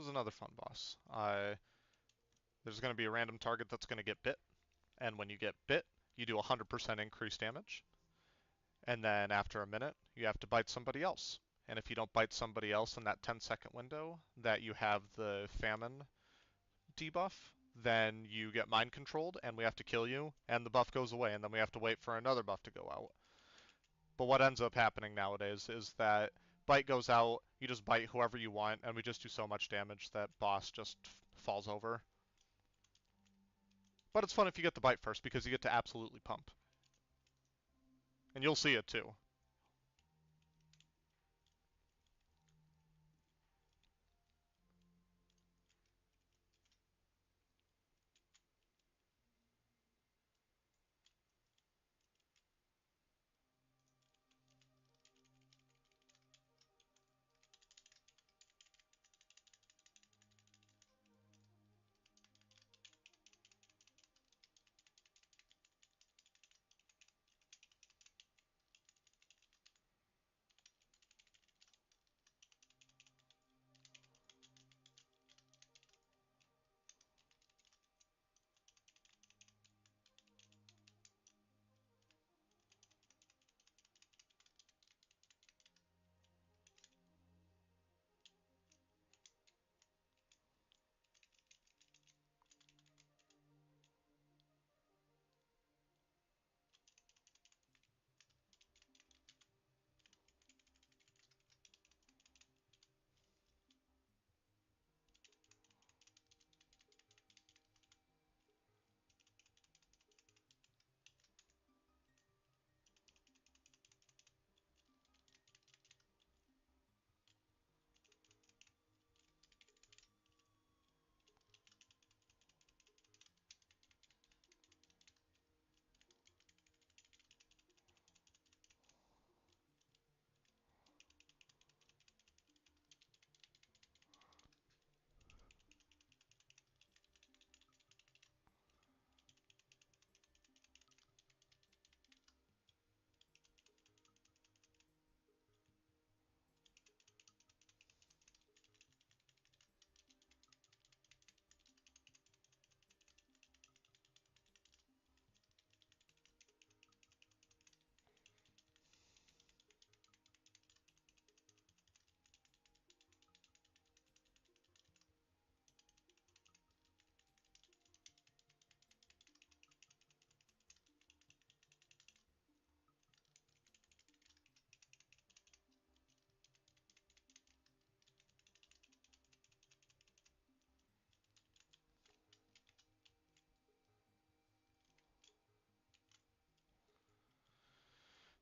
is another fun boss. There's going to be a random target that's going to get bit, and when you get bit, you do 100% increased damage. And then after a minute, you have to bite somebody else. And if you don't bite somebody else in that 10-second window that you have the famine debuff, then you get mind controlled and we have to kill you, and the buff goes away, and then we have to wait for another buff to go out. But what ends up happening nowadays is that bite goes out, you just bite whoever you want, and we just do so much damage that boss just falls over. But it's fun if you get the bite first because you get to absolutely pump. And you'll see it too.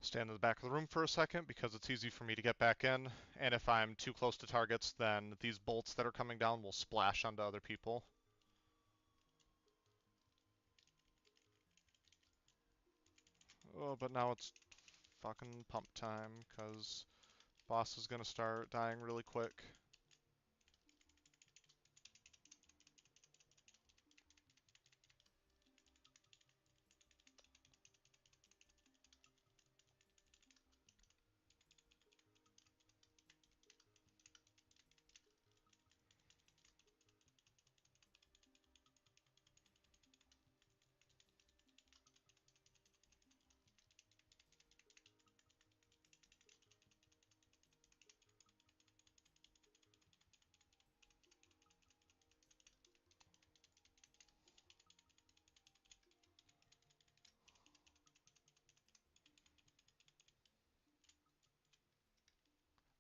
Stand in the back of the room for a second because it's easy for me to get back in, and if I'm too close to targets, then these bolts that are coming down will splash onto other people. Oh, but now it's fucking pump time, because boss is gonna start dying really quick.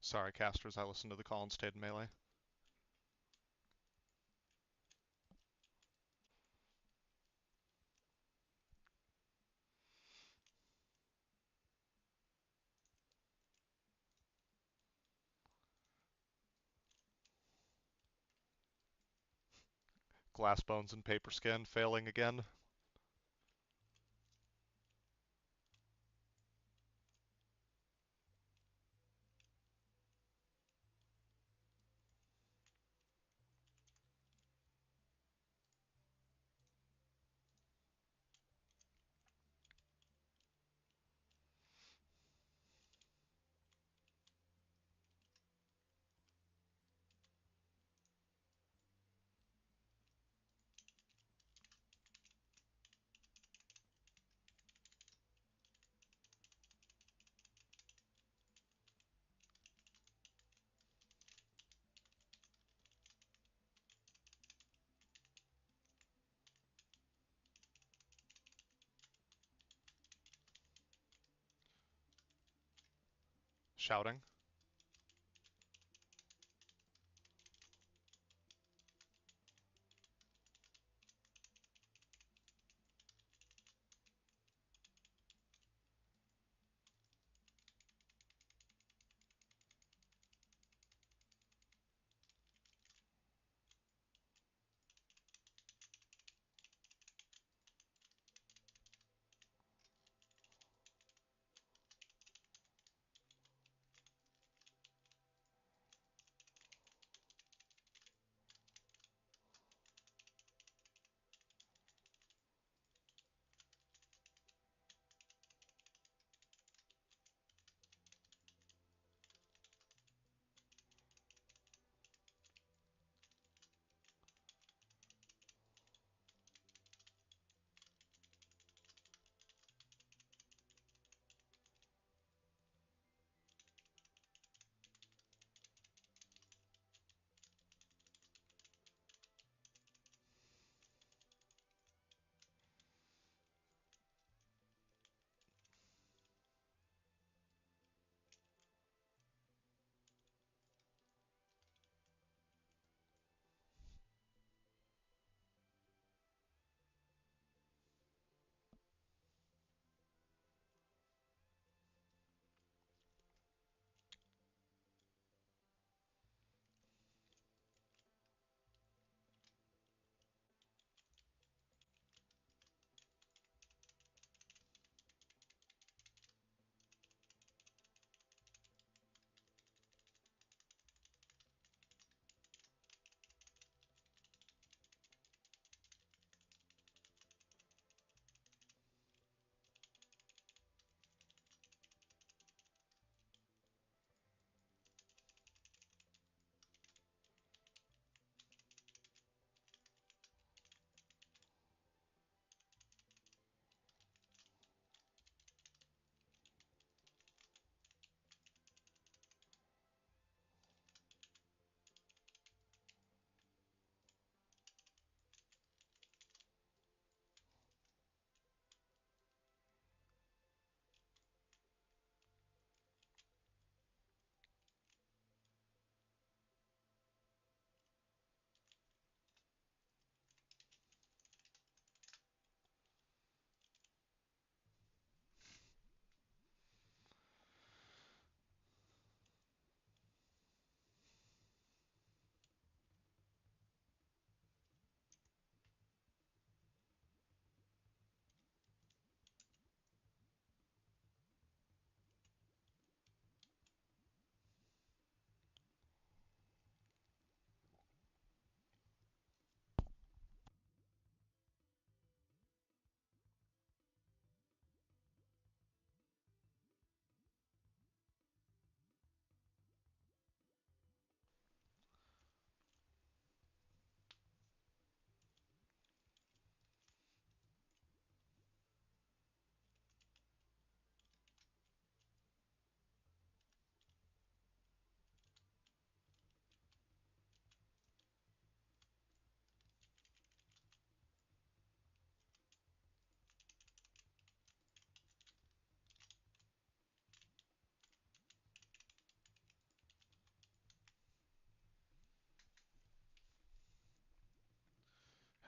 Sorry, casters, I listened to the call and stayed in melee. Glass bones and paper skin failing again. Shouting.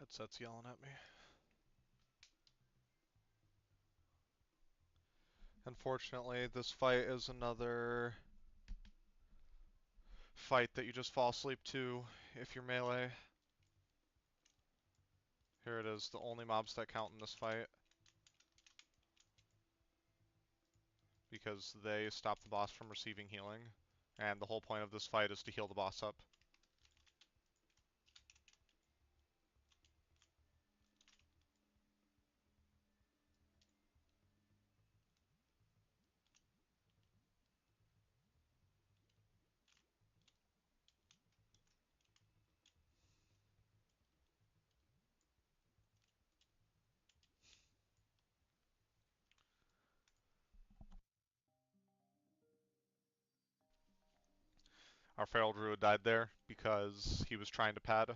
Headset's yelling at me. Unfortunately, this fight is another fight that you just fall asleep to if you're melee. Here it is, the only mobs that count in this fight. Because they stop the boss from receiving healing. And the whole point of this fight is to heal the boss up. Our Feral Druid died there because he was trying to pad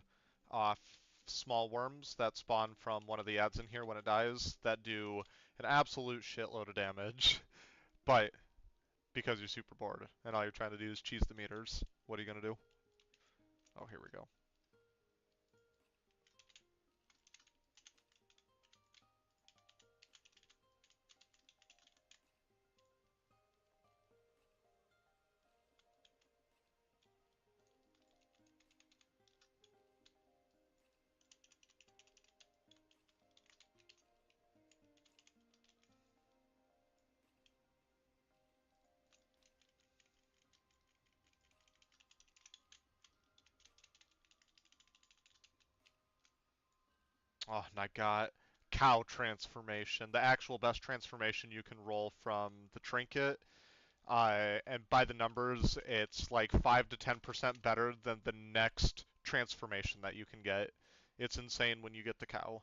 off small worms that spawn from one of the ads in here when it dies that do an absolute shitload of damage. But because you're super bored and all you're trying to do is cheese the meters. What are you gonna do? Oh, here we go. Oh, and I got cow transformation, the actual best transformation you can roll from the trinket. And by the numbers, it's like 5 to 10% better than the next transformation that you can get. It's insane when you get the cow.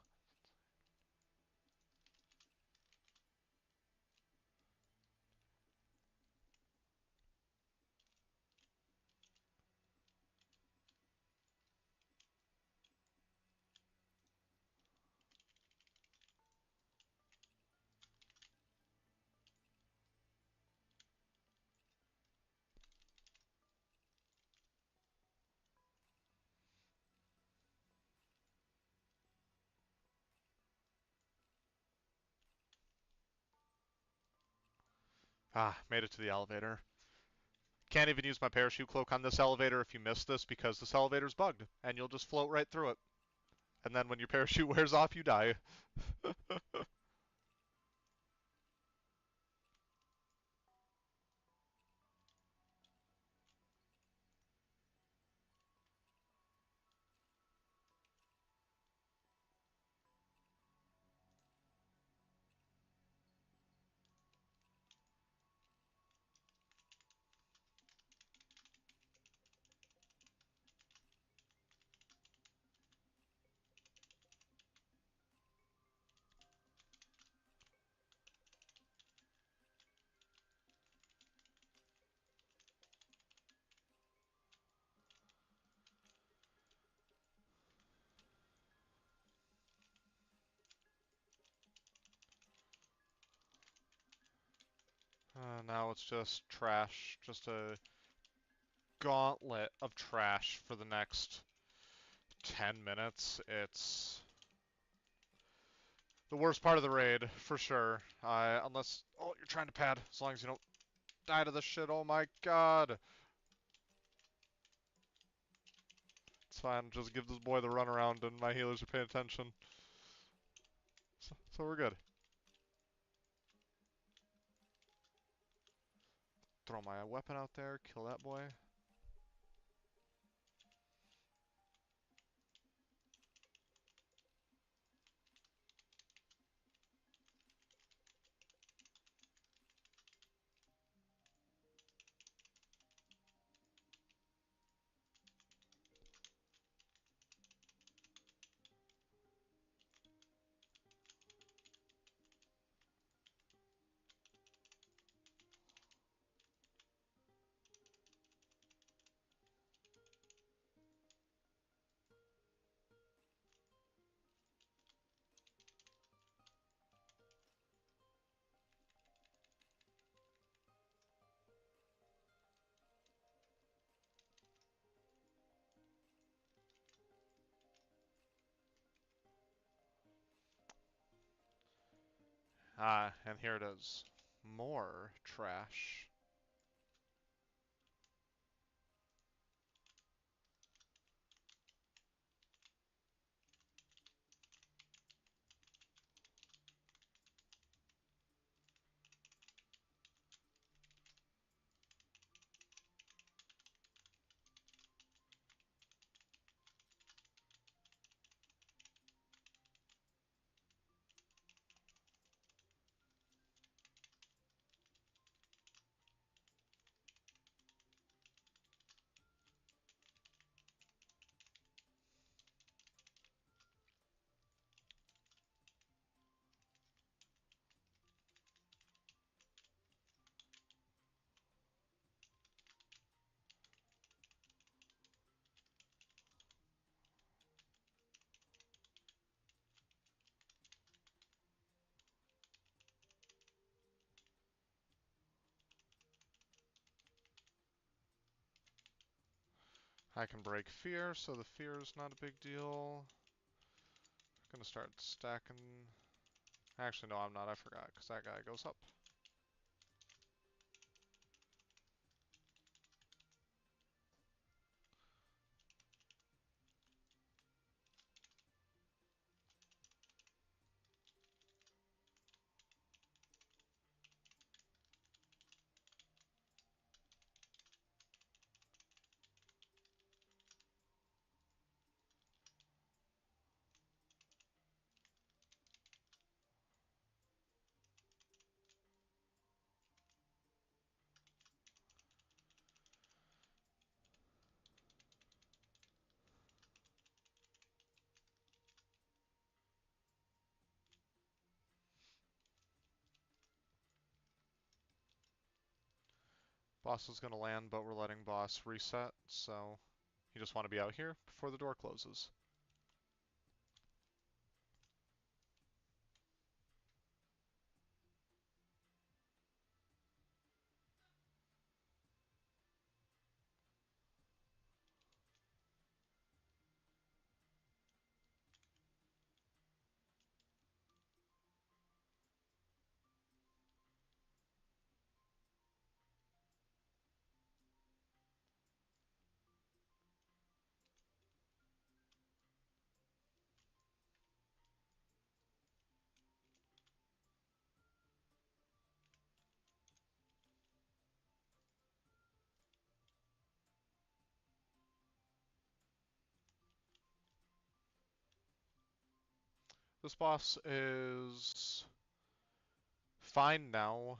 Ah, made it to the elevator. Can't even use my parachute cloak on this elevator if you miss this because this elevator's bugged, and you'll just float right through it. And then when your parachute wears off, you die. Now it's just trash. Just a gauntlet of trash for the next 10 minutes. It's the worst part of the raid, for sure. Unless... Oh, you're trying to pad. As long as you don't die to this shit. Oh my god. It's fine. Just give this boy the runaround and my healers are paying attention. So we're good. Throw my weapon out there. Kill that boy. And here it is. More trash. I can break fear, so the fear is not a big deal. Gonna start stacking. Actually, no, I'm not. I forgot, because that guy goes up. Boss is gonna land, but we're letting boss reset, so you just want to be out here before the door closes. This boss is fine now.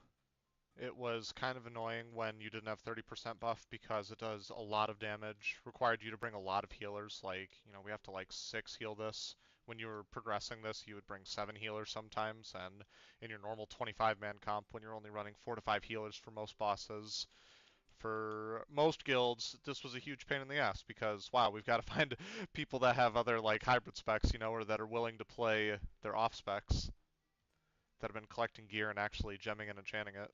It was kind of annoying when you didn't have 30% buff because it does a lot of damage, required you to bring a lot of healers, like, we have to like 6 heal this. When you were progressing this, you would bring 7 healers sometimes, and in your normal 25-man comp, when you're only running 4 to 5 healers for most bosses, for most guilds, this was a huge pain in the ass because, wow, we've got to find people that have other, like, hybrid specs, or that are willing to play their off specs, that have been collecting gear and actually gemming and enchanting it.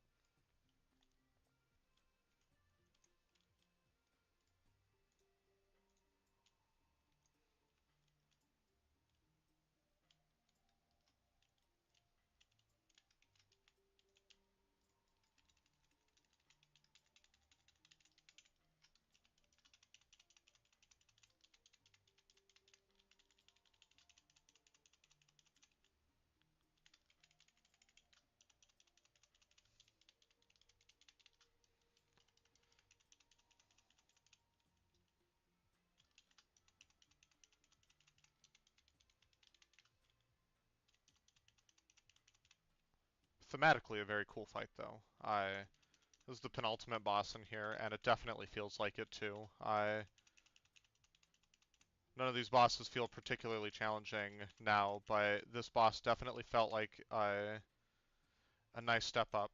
Thematically, a very cool fight, though. This is the penultimate boss in here, and it definitely feels like it, too. None of these bosses feel particularly challenging now, but this boss definitely felt like a nice step up.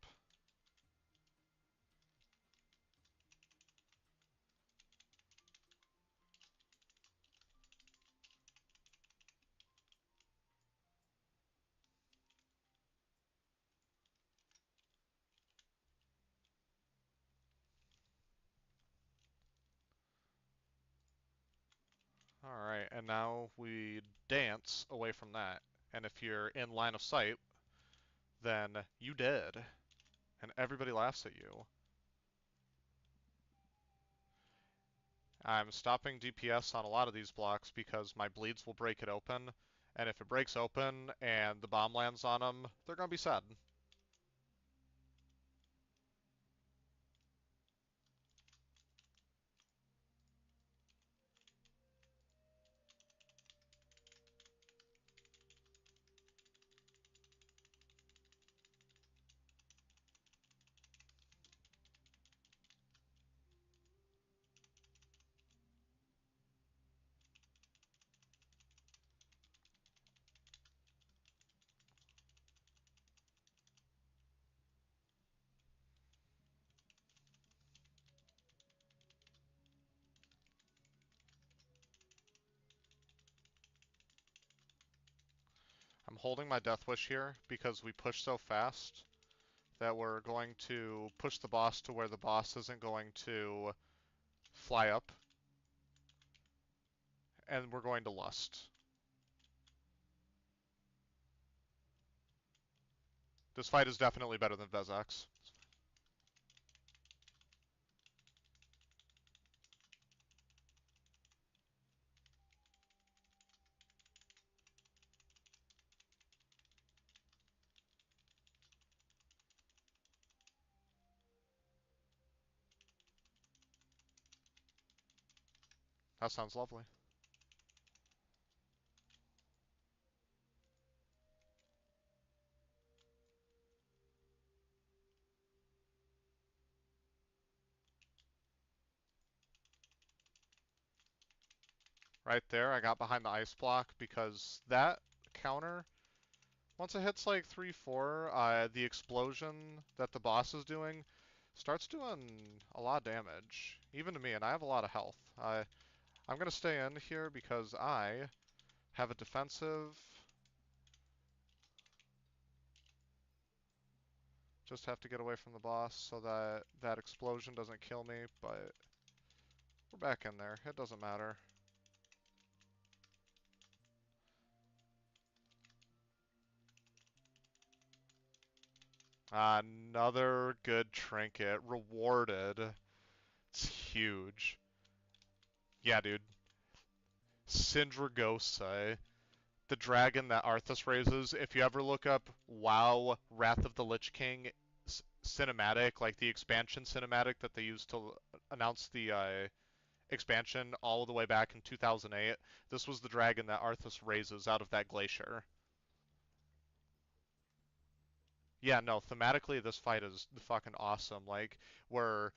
Alright, and now we dance away from that. And if you're in line of sight, then you dead. And everybody laughs at you. I'm stopping DPS on a lot of these blocks because my bleeds will break it open. And if it breaks open and the bomb lands on them, they're gonna be sad. I'm holding my Death Wish here because we push so fast that we're going to push the boss to where the boss isn't going to fly up. and we're going to Lust. This fight is definitely better than Vezax. That sounds lovely. Right there, I got behind the ice block because that counter, once it hits like 3-4, the explosion that the boss is doing starts doing a lot of damage, even to me, and I have a lot of health. I'm going to stay in here because I have a defensive. Just have to get away from the boss so that that explosion doesn't kill me, but we're back in there. It doesn't matter. Another good trinket. Rewarded. It's huge. Yeah, dude. Syndragosa, the dragon that Arthas raises. If you ever look up WoW Wrath of the Lich King cinematic, like the expansion cinematic that they used to announce the expansion all the way back in 2008, this was the dragon that Arthas raises out of that glacier. Yeah, no, thematically this fight is fucking awesome. Like, we're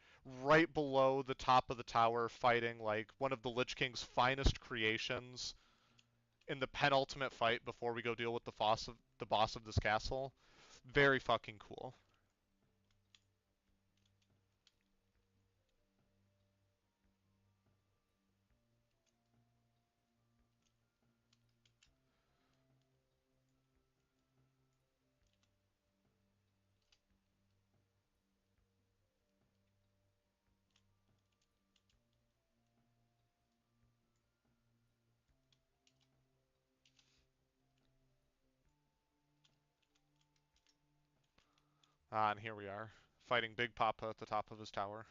right below the top of the tower fighting like one of the Lich King's finest creations in the penultimate fight before we go deal with the boss of this castle. Very fucking cool. And here we are, fighting Big Papa at the top of his tower.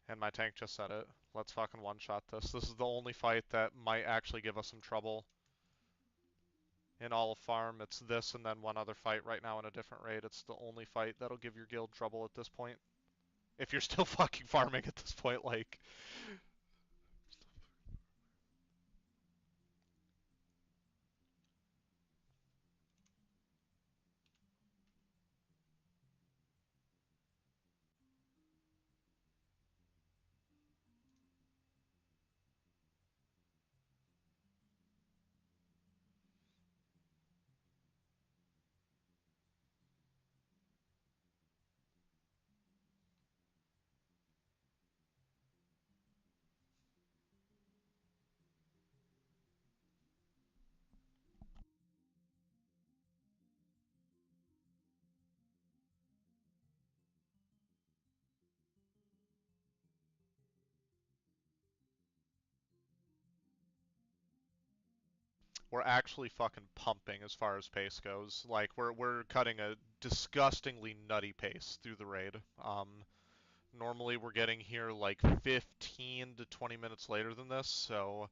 And my tank just said it. Let's fucking one-shot this. This is the only fight that might actually give us some trouble in all of farm. It's this and then one other fight right now in a different raid. It's the only fight that'll give your guild trouble at this point. If you're still fucking farming at this point, like... We're actually fucking pumping as far as pace goes. Like, we're cutting a disgustingly nutty pace through the raid. Normally we're getting here like 15 to 20 minutes later than this, so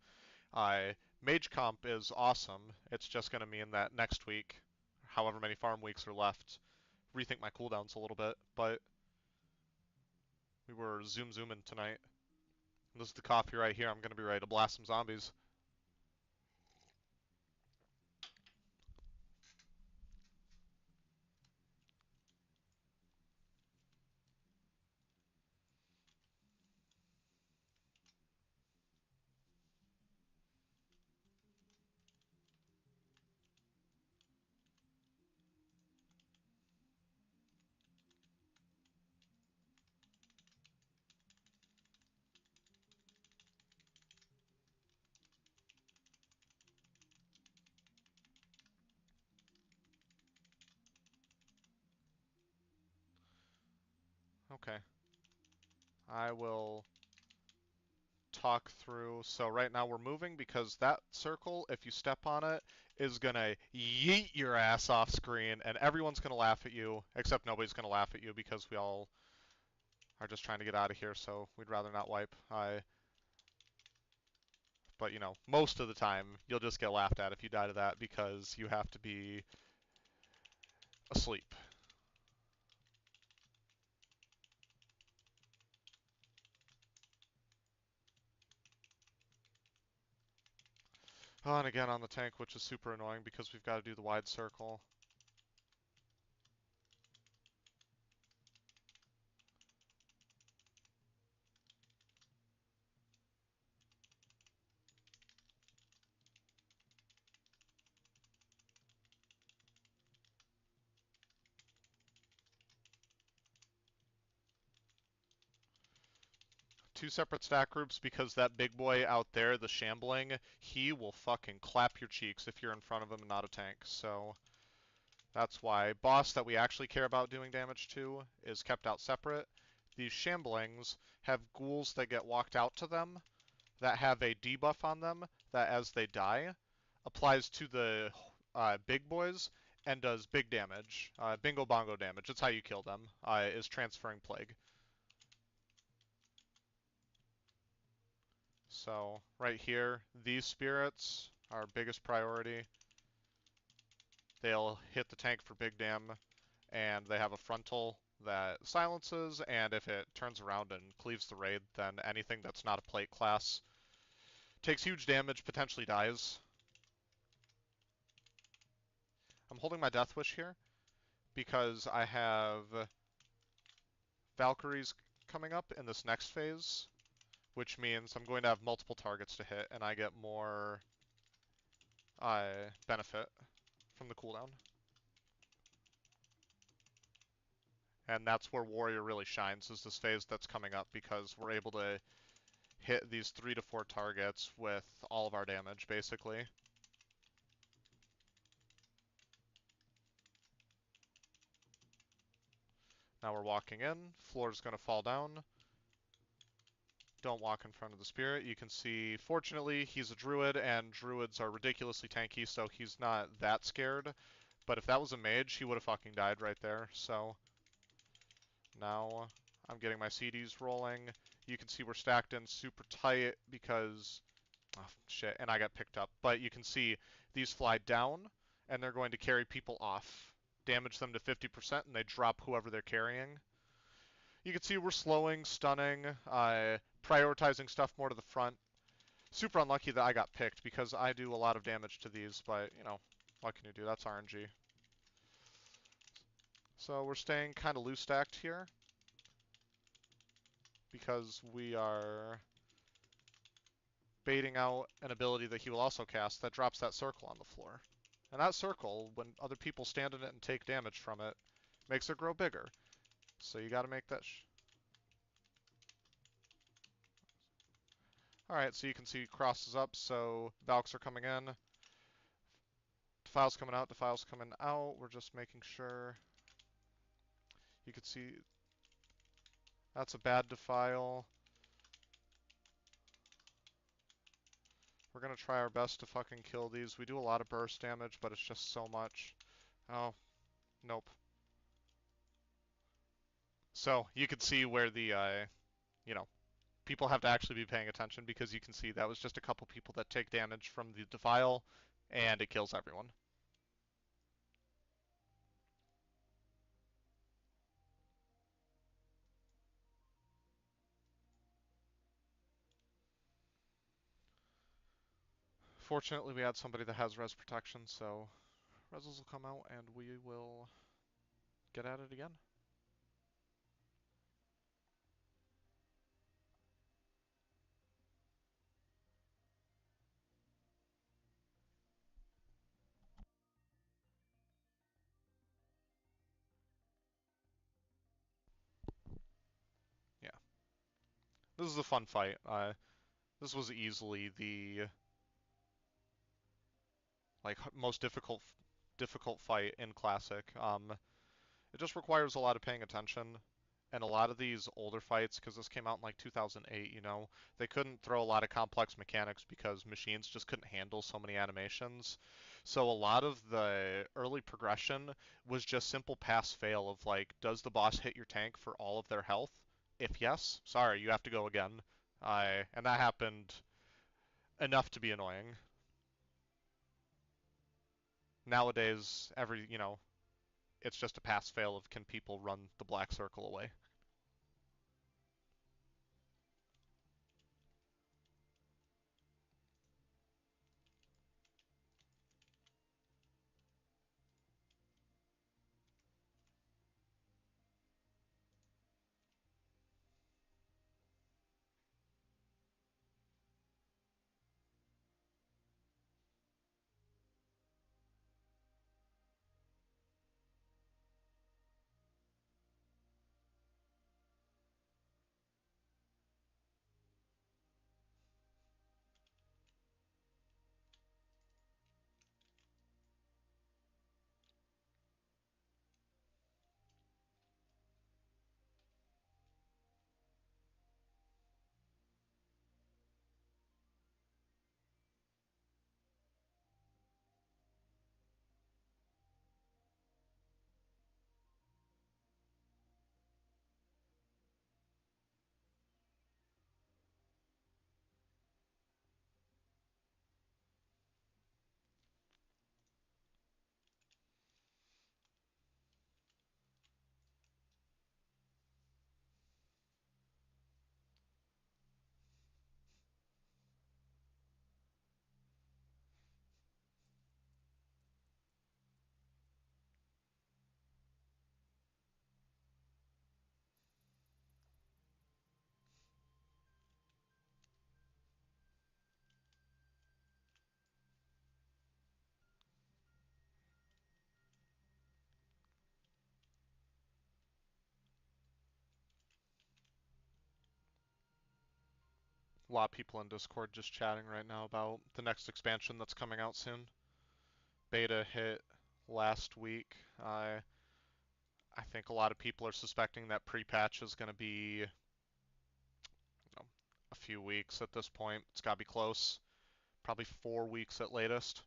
Mage Comp is awesome. It's just going to mean that next week, however many farm weeks are left, rethink my cooldowns a little bit, but we were zooming tonight. This is the coffee right here. I'm going to be ready to blast some zombies. Okay. I will talk through. So right now we're moving because that circle, if you step on it, is gonna yeet your ass off screen, and everyone's gonna laugh at you, except nobody's gonna laugh at you because we all are just trying to get out of here, so we'd rather not wipe. But, you know, most of the time, you'll just get laughed at if you die to that because you have to be asleep. Oh, and again on the tank, which is super annoying because we've got to do the wide circle. Two separate stack groups because that big boy out there, the shambling, he will fucking clap your cheeks if you're in front of him and not a tank. So that's why boss that we actually care about doing damage to is kept out separate. These shamblings have ghouls that get walked out to them that have a debuff on them that as they die applies to the big boys and does big damage, bingo bongo damage. It's how you kill them, is transferring plague. So right here, these spirits are our biggest priority. They'll hit the tank for big dam, and they have a frontal that silences, and if it turns around and cleaves the raid, then anything that's not a plate class takes huge damage, potentially dies. I'm holding my Death Wish here because I have Valkyries coming up in this next phase, which means I'm going to have multiple targets to hit, and I get more benefit from the cooldown. And that's where Warrior really shines, is this phase that's coming up, because we're able to hit these 3 to 4 targets with all of our damage, basically. Now we're walking in, floor's going to fall down. Don't walk in front of the spirit. You can see, fortunately, he's a druid, and druids are ridiculously tanky, so he's not that scared. But if that was a mage, he would have fucking died right there, so... Now I'm getting my CDs rolling. You can see we're stacked in super tight because... Oh, shit, and I got picked up. But you can see these fly down, and they're going to carry people off. Damage them to 50%, and they drop whoever they're carrying. You can see we're slowing, stunning, prioritizing stuff more to the front. Super unlucky that I got picked because I do a lot of damage to these, but, you know, what can you do? That's RNG. So we're staying kind of loose stacked here because we are baiting out an ability that he will also cast that drops that circle on the floor. And that circle, when other people stand in it and take damage from it, makes it grow bigger. So you gotta make that... Alright, so you can see crosses up, so Valks are coming in. Defile's coming out, Defile's coming out. We're just making sure... You can see... That's a bad Defile. We're gonna try our best to fucking kill these. We do a lot of burst damage, but it's just so much. Oh, nope. So, you can see where the, you know, people have to actually be paying attention because you can see that was just a couple people that take damage from the Defile, and it kills everyone. Fortunately, we had somebody that has res protection, so reses will come out and we will get at it again. Yeah. This is a fun fight. This was easily the most difficult fight in Classic. It just requires a lot of paying attention And a lot of these older fights, because this came out in like 2008, they couldn't throw a lot of complex mechanics because machines just couldn't handle so many animations. So a lot of the early progression was just simple pass fail of like, does the boss hit your tank for all of their health? If yes, sorry, you have to go again. And that happened enough to be annoying. Nowadays, it's just a pass fail of can people run the black circle away. A lot of people in Discord just chatting right now about the next expansion that's coming out soon. Beta hit last week. I think a lot of people are suspecting that pre-patch is going to be a few weeks at this point. It's got to be close. Probably 4 weeks at latest.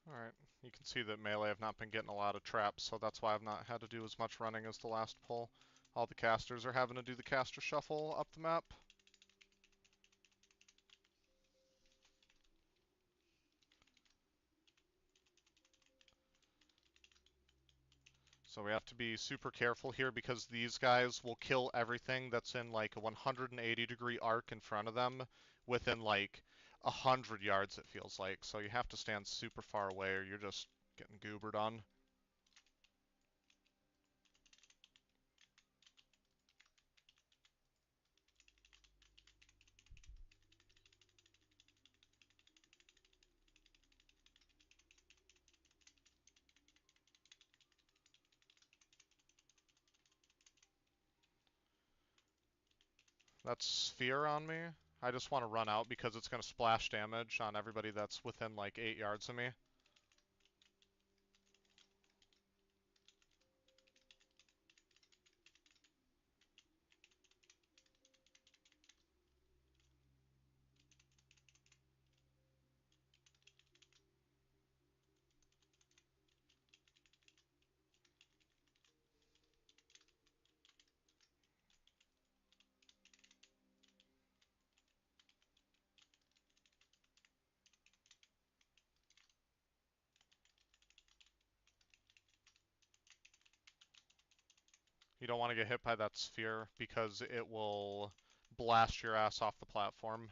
Alright, you can see that Melee have not been getting a lot of traps, so that's why I've not had to do as much running as the last pull. All the casters are having to do the caster shuffle up the map. So we have to be super careful here because these guys will kill everything that's in like a 180-degree arc in front of them within like 100 yards, it feels like. So you have to stand super far away or you're just getting goobered on. That sphere on me, I just want to run out because it's going to splash damage on everybody that's within like 8 yards of me. You don't want to get hit by that sphere because it will blast your ass off the platform.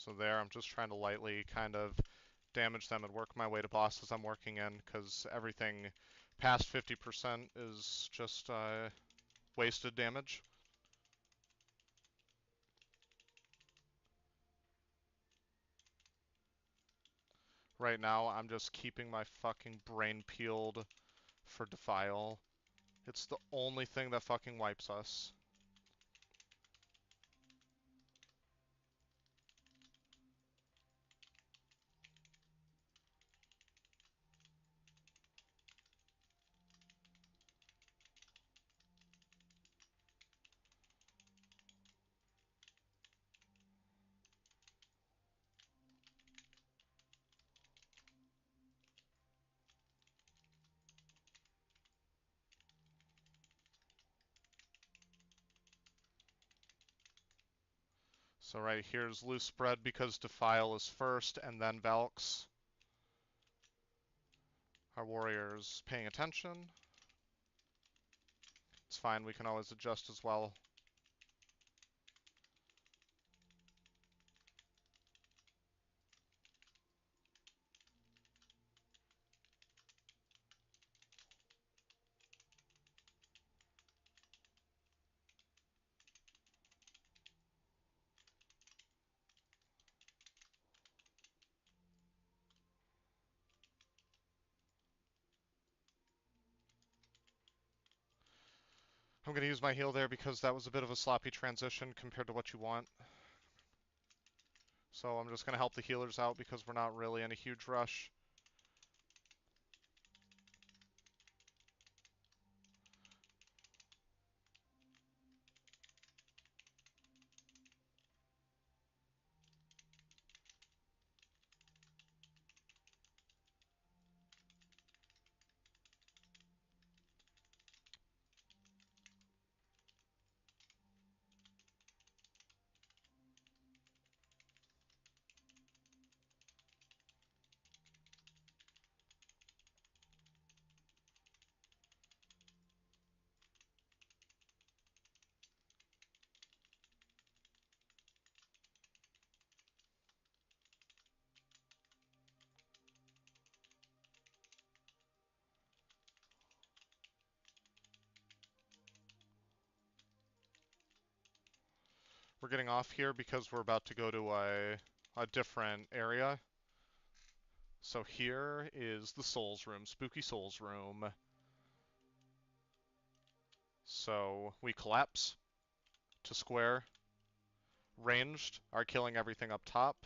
So there, I'm just trying to lightly kind of damage them and work my way to bosses I'm working in, because everything past 50% is just wasted damage. Right now, I'm just keeping my fucking brain peeled for Defile. It's the only thing that fucking wipes us. So right here's loose spread because Defile is first, and then Valks. Our warrior's paying attention. It's fine, we can always adjust as well. I'm going to use my heal there because that was a bit of a sloppy transition compared to what you want. So I'm just going to help the healers out because we're not really in a huge rush. We're getting off here because we're about to go to a different area. So here is the Souls Room, Spooky Souls Room. So we collapse to square. Ranged are killing everything up top.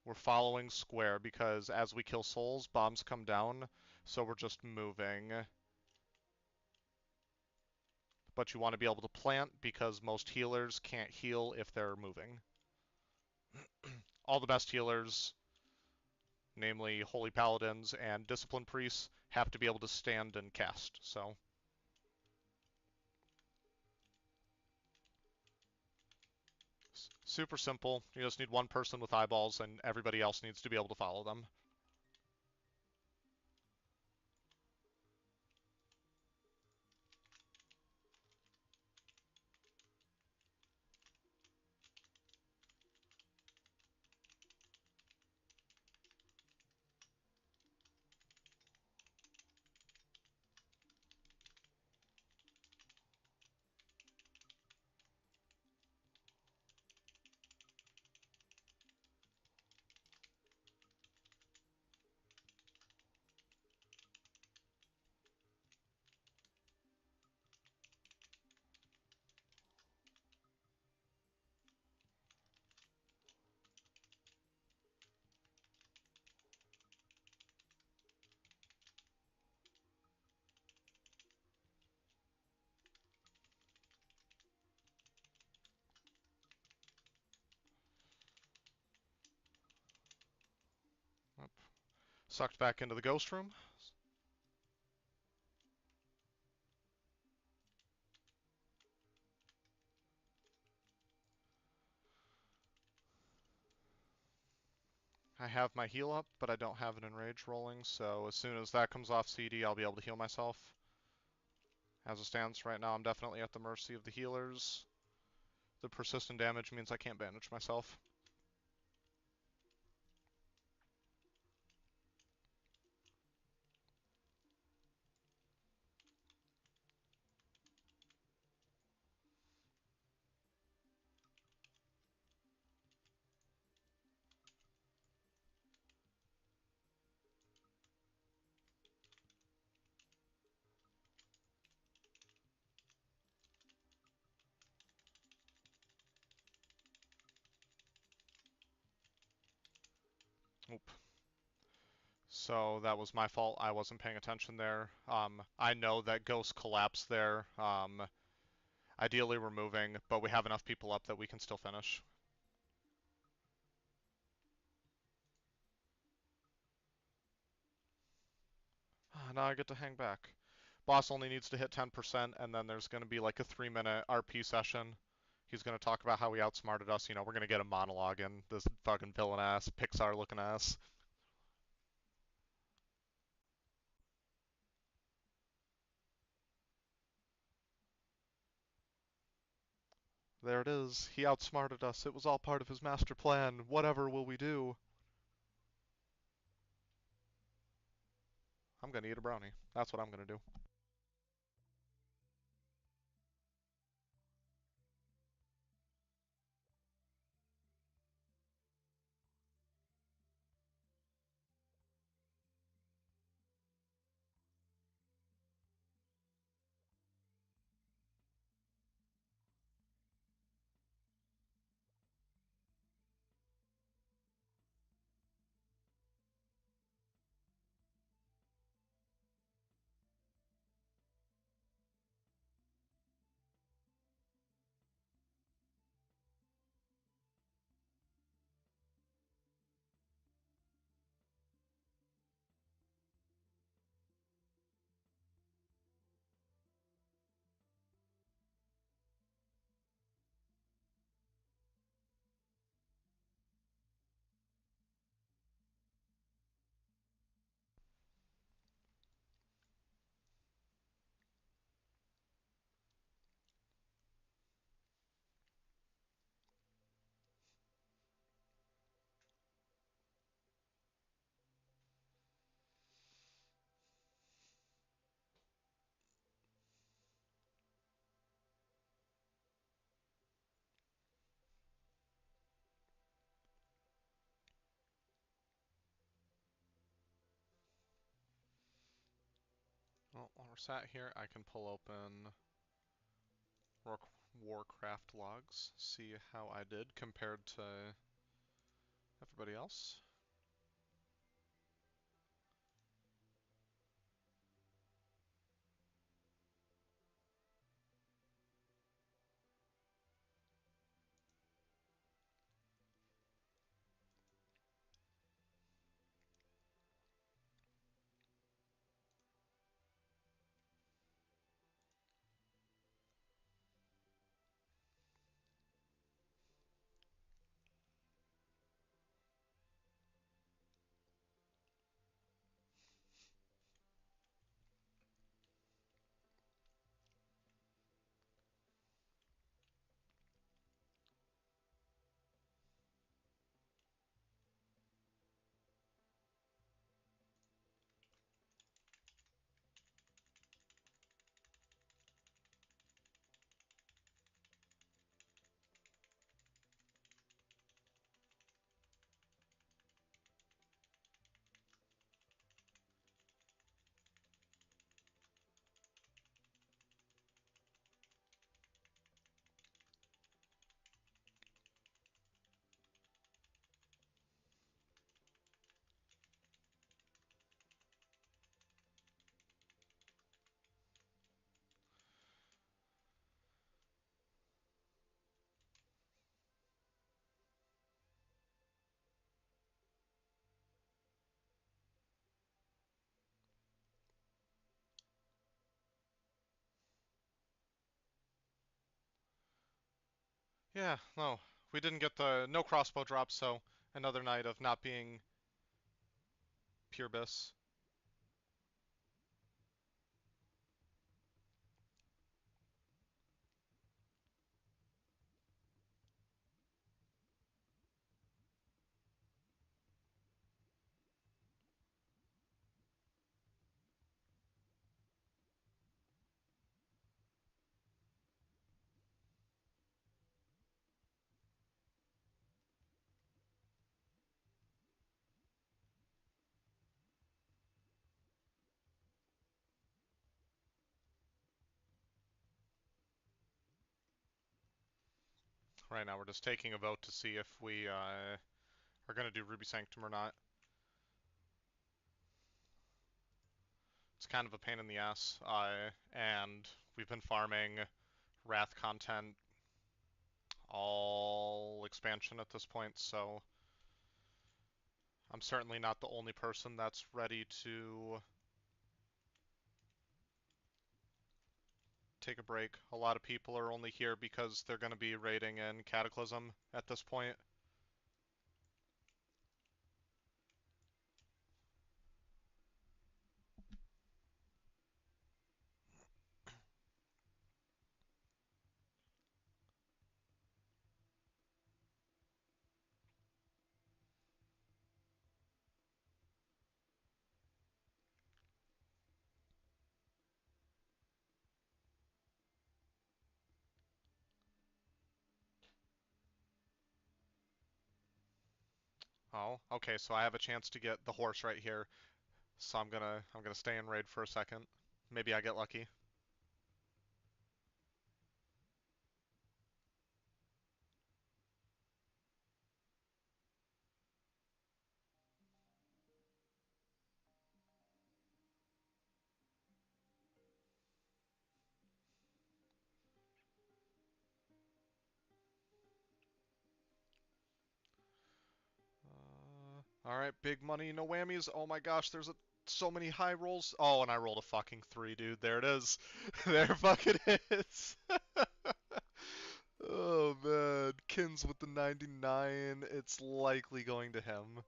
We're following square because as we kill souls, bombs come down, so we're just moving. But you want to be able to plant because most healers can't heal if they're moving. All the best healers, namely Holy Paladins and Discipline Priests, have to be able to stand and cast, so... Super simple. You just need one person with eyeballs and everybody else needs to be able to follow them. Sucked back into the ghost room. I have my heal up, but I don't have an enrage rolling, so as soon as that comes off CD, I'll be able to heal myself. As it stands right now, I'm definitely at the mercy of the healers. The persistent damage means I can't bandage myself. Oop. So that was my fault. I wasn't paying attention there. I know that ghosts collapse there. Ideally we're moving, but we have enough people up that we can still finish. Now I get to hang back. Boss only needs to hit 10%, and then there's going to be like a 3-minute RP session. He's going to talk about how he outsmarted us. You know, we're going to get a monologue in, this fucking villain ass, Pixar looking ass. There it is. He outsmarted us. It was all part of his master plan. Whatever will we do? I'm going to eat a brownie. That's what I'm going to do. Well, while we're sat here, I can pull open Warcraft logs, see how I did compared to everybody else. Yeah, no, we didn't get the no crossbow drop, so another night of not being pure bis. Right now, we're just taking a vote to see if we are gonna do Ruby Sanctum or not. It's kind of a pain in the ass, and we've been farming Wrath content all expansion at this point, so I'm certainly not the only person that's ready to take a break. A lot of people are only here because they're going to be raiding in Cataclysm at this point. Oh, okay, so I have a chance to get the horse right here. So I'm gonna stay in raid for a second. Maybe I get lucky. All right, big money, no whammies. Oh my gosh, so many high rolls. Oh, and I rolled a fucking 3, dude. There it is. There fucking is. Oh man, Kins with the 99. It's likely going to him.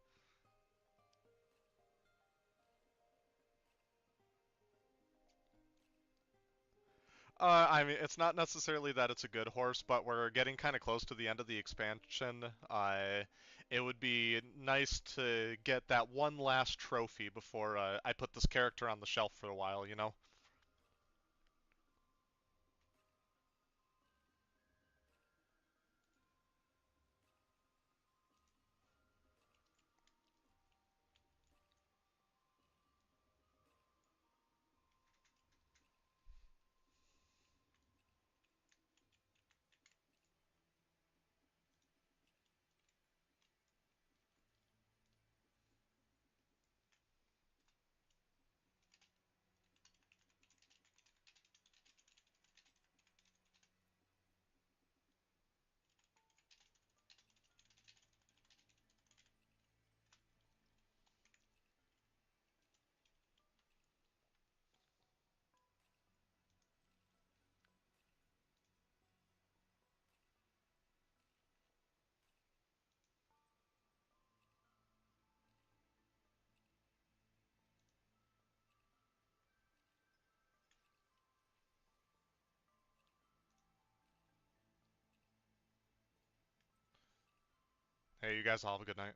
I mean, it's not necessarily that it's a good horse, but we're getting kind of close to the end of the expansion. It would be nice to get that one last trophy before I put this character on the shelf for a while, you know? Hey, you guys all have a good night.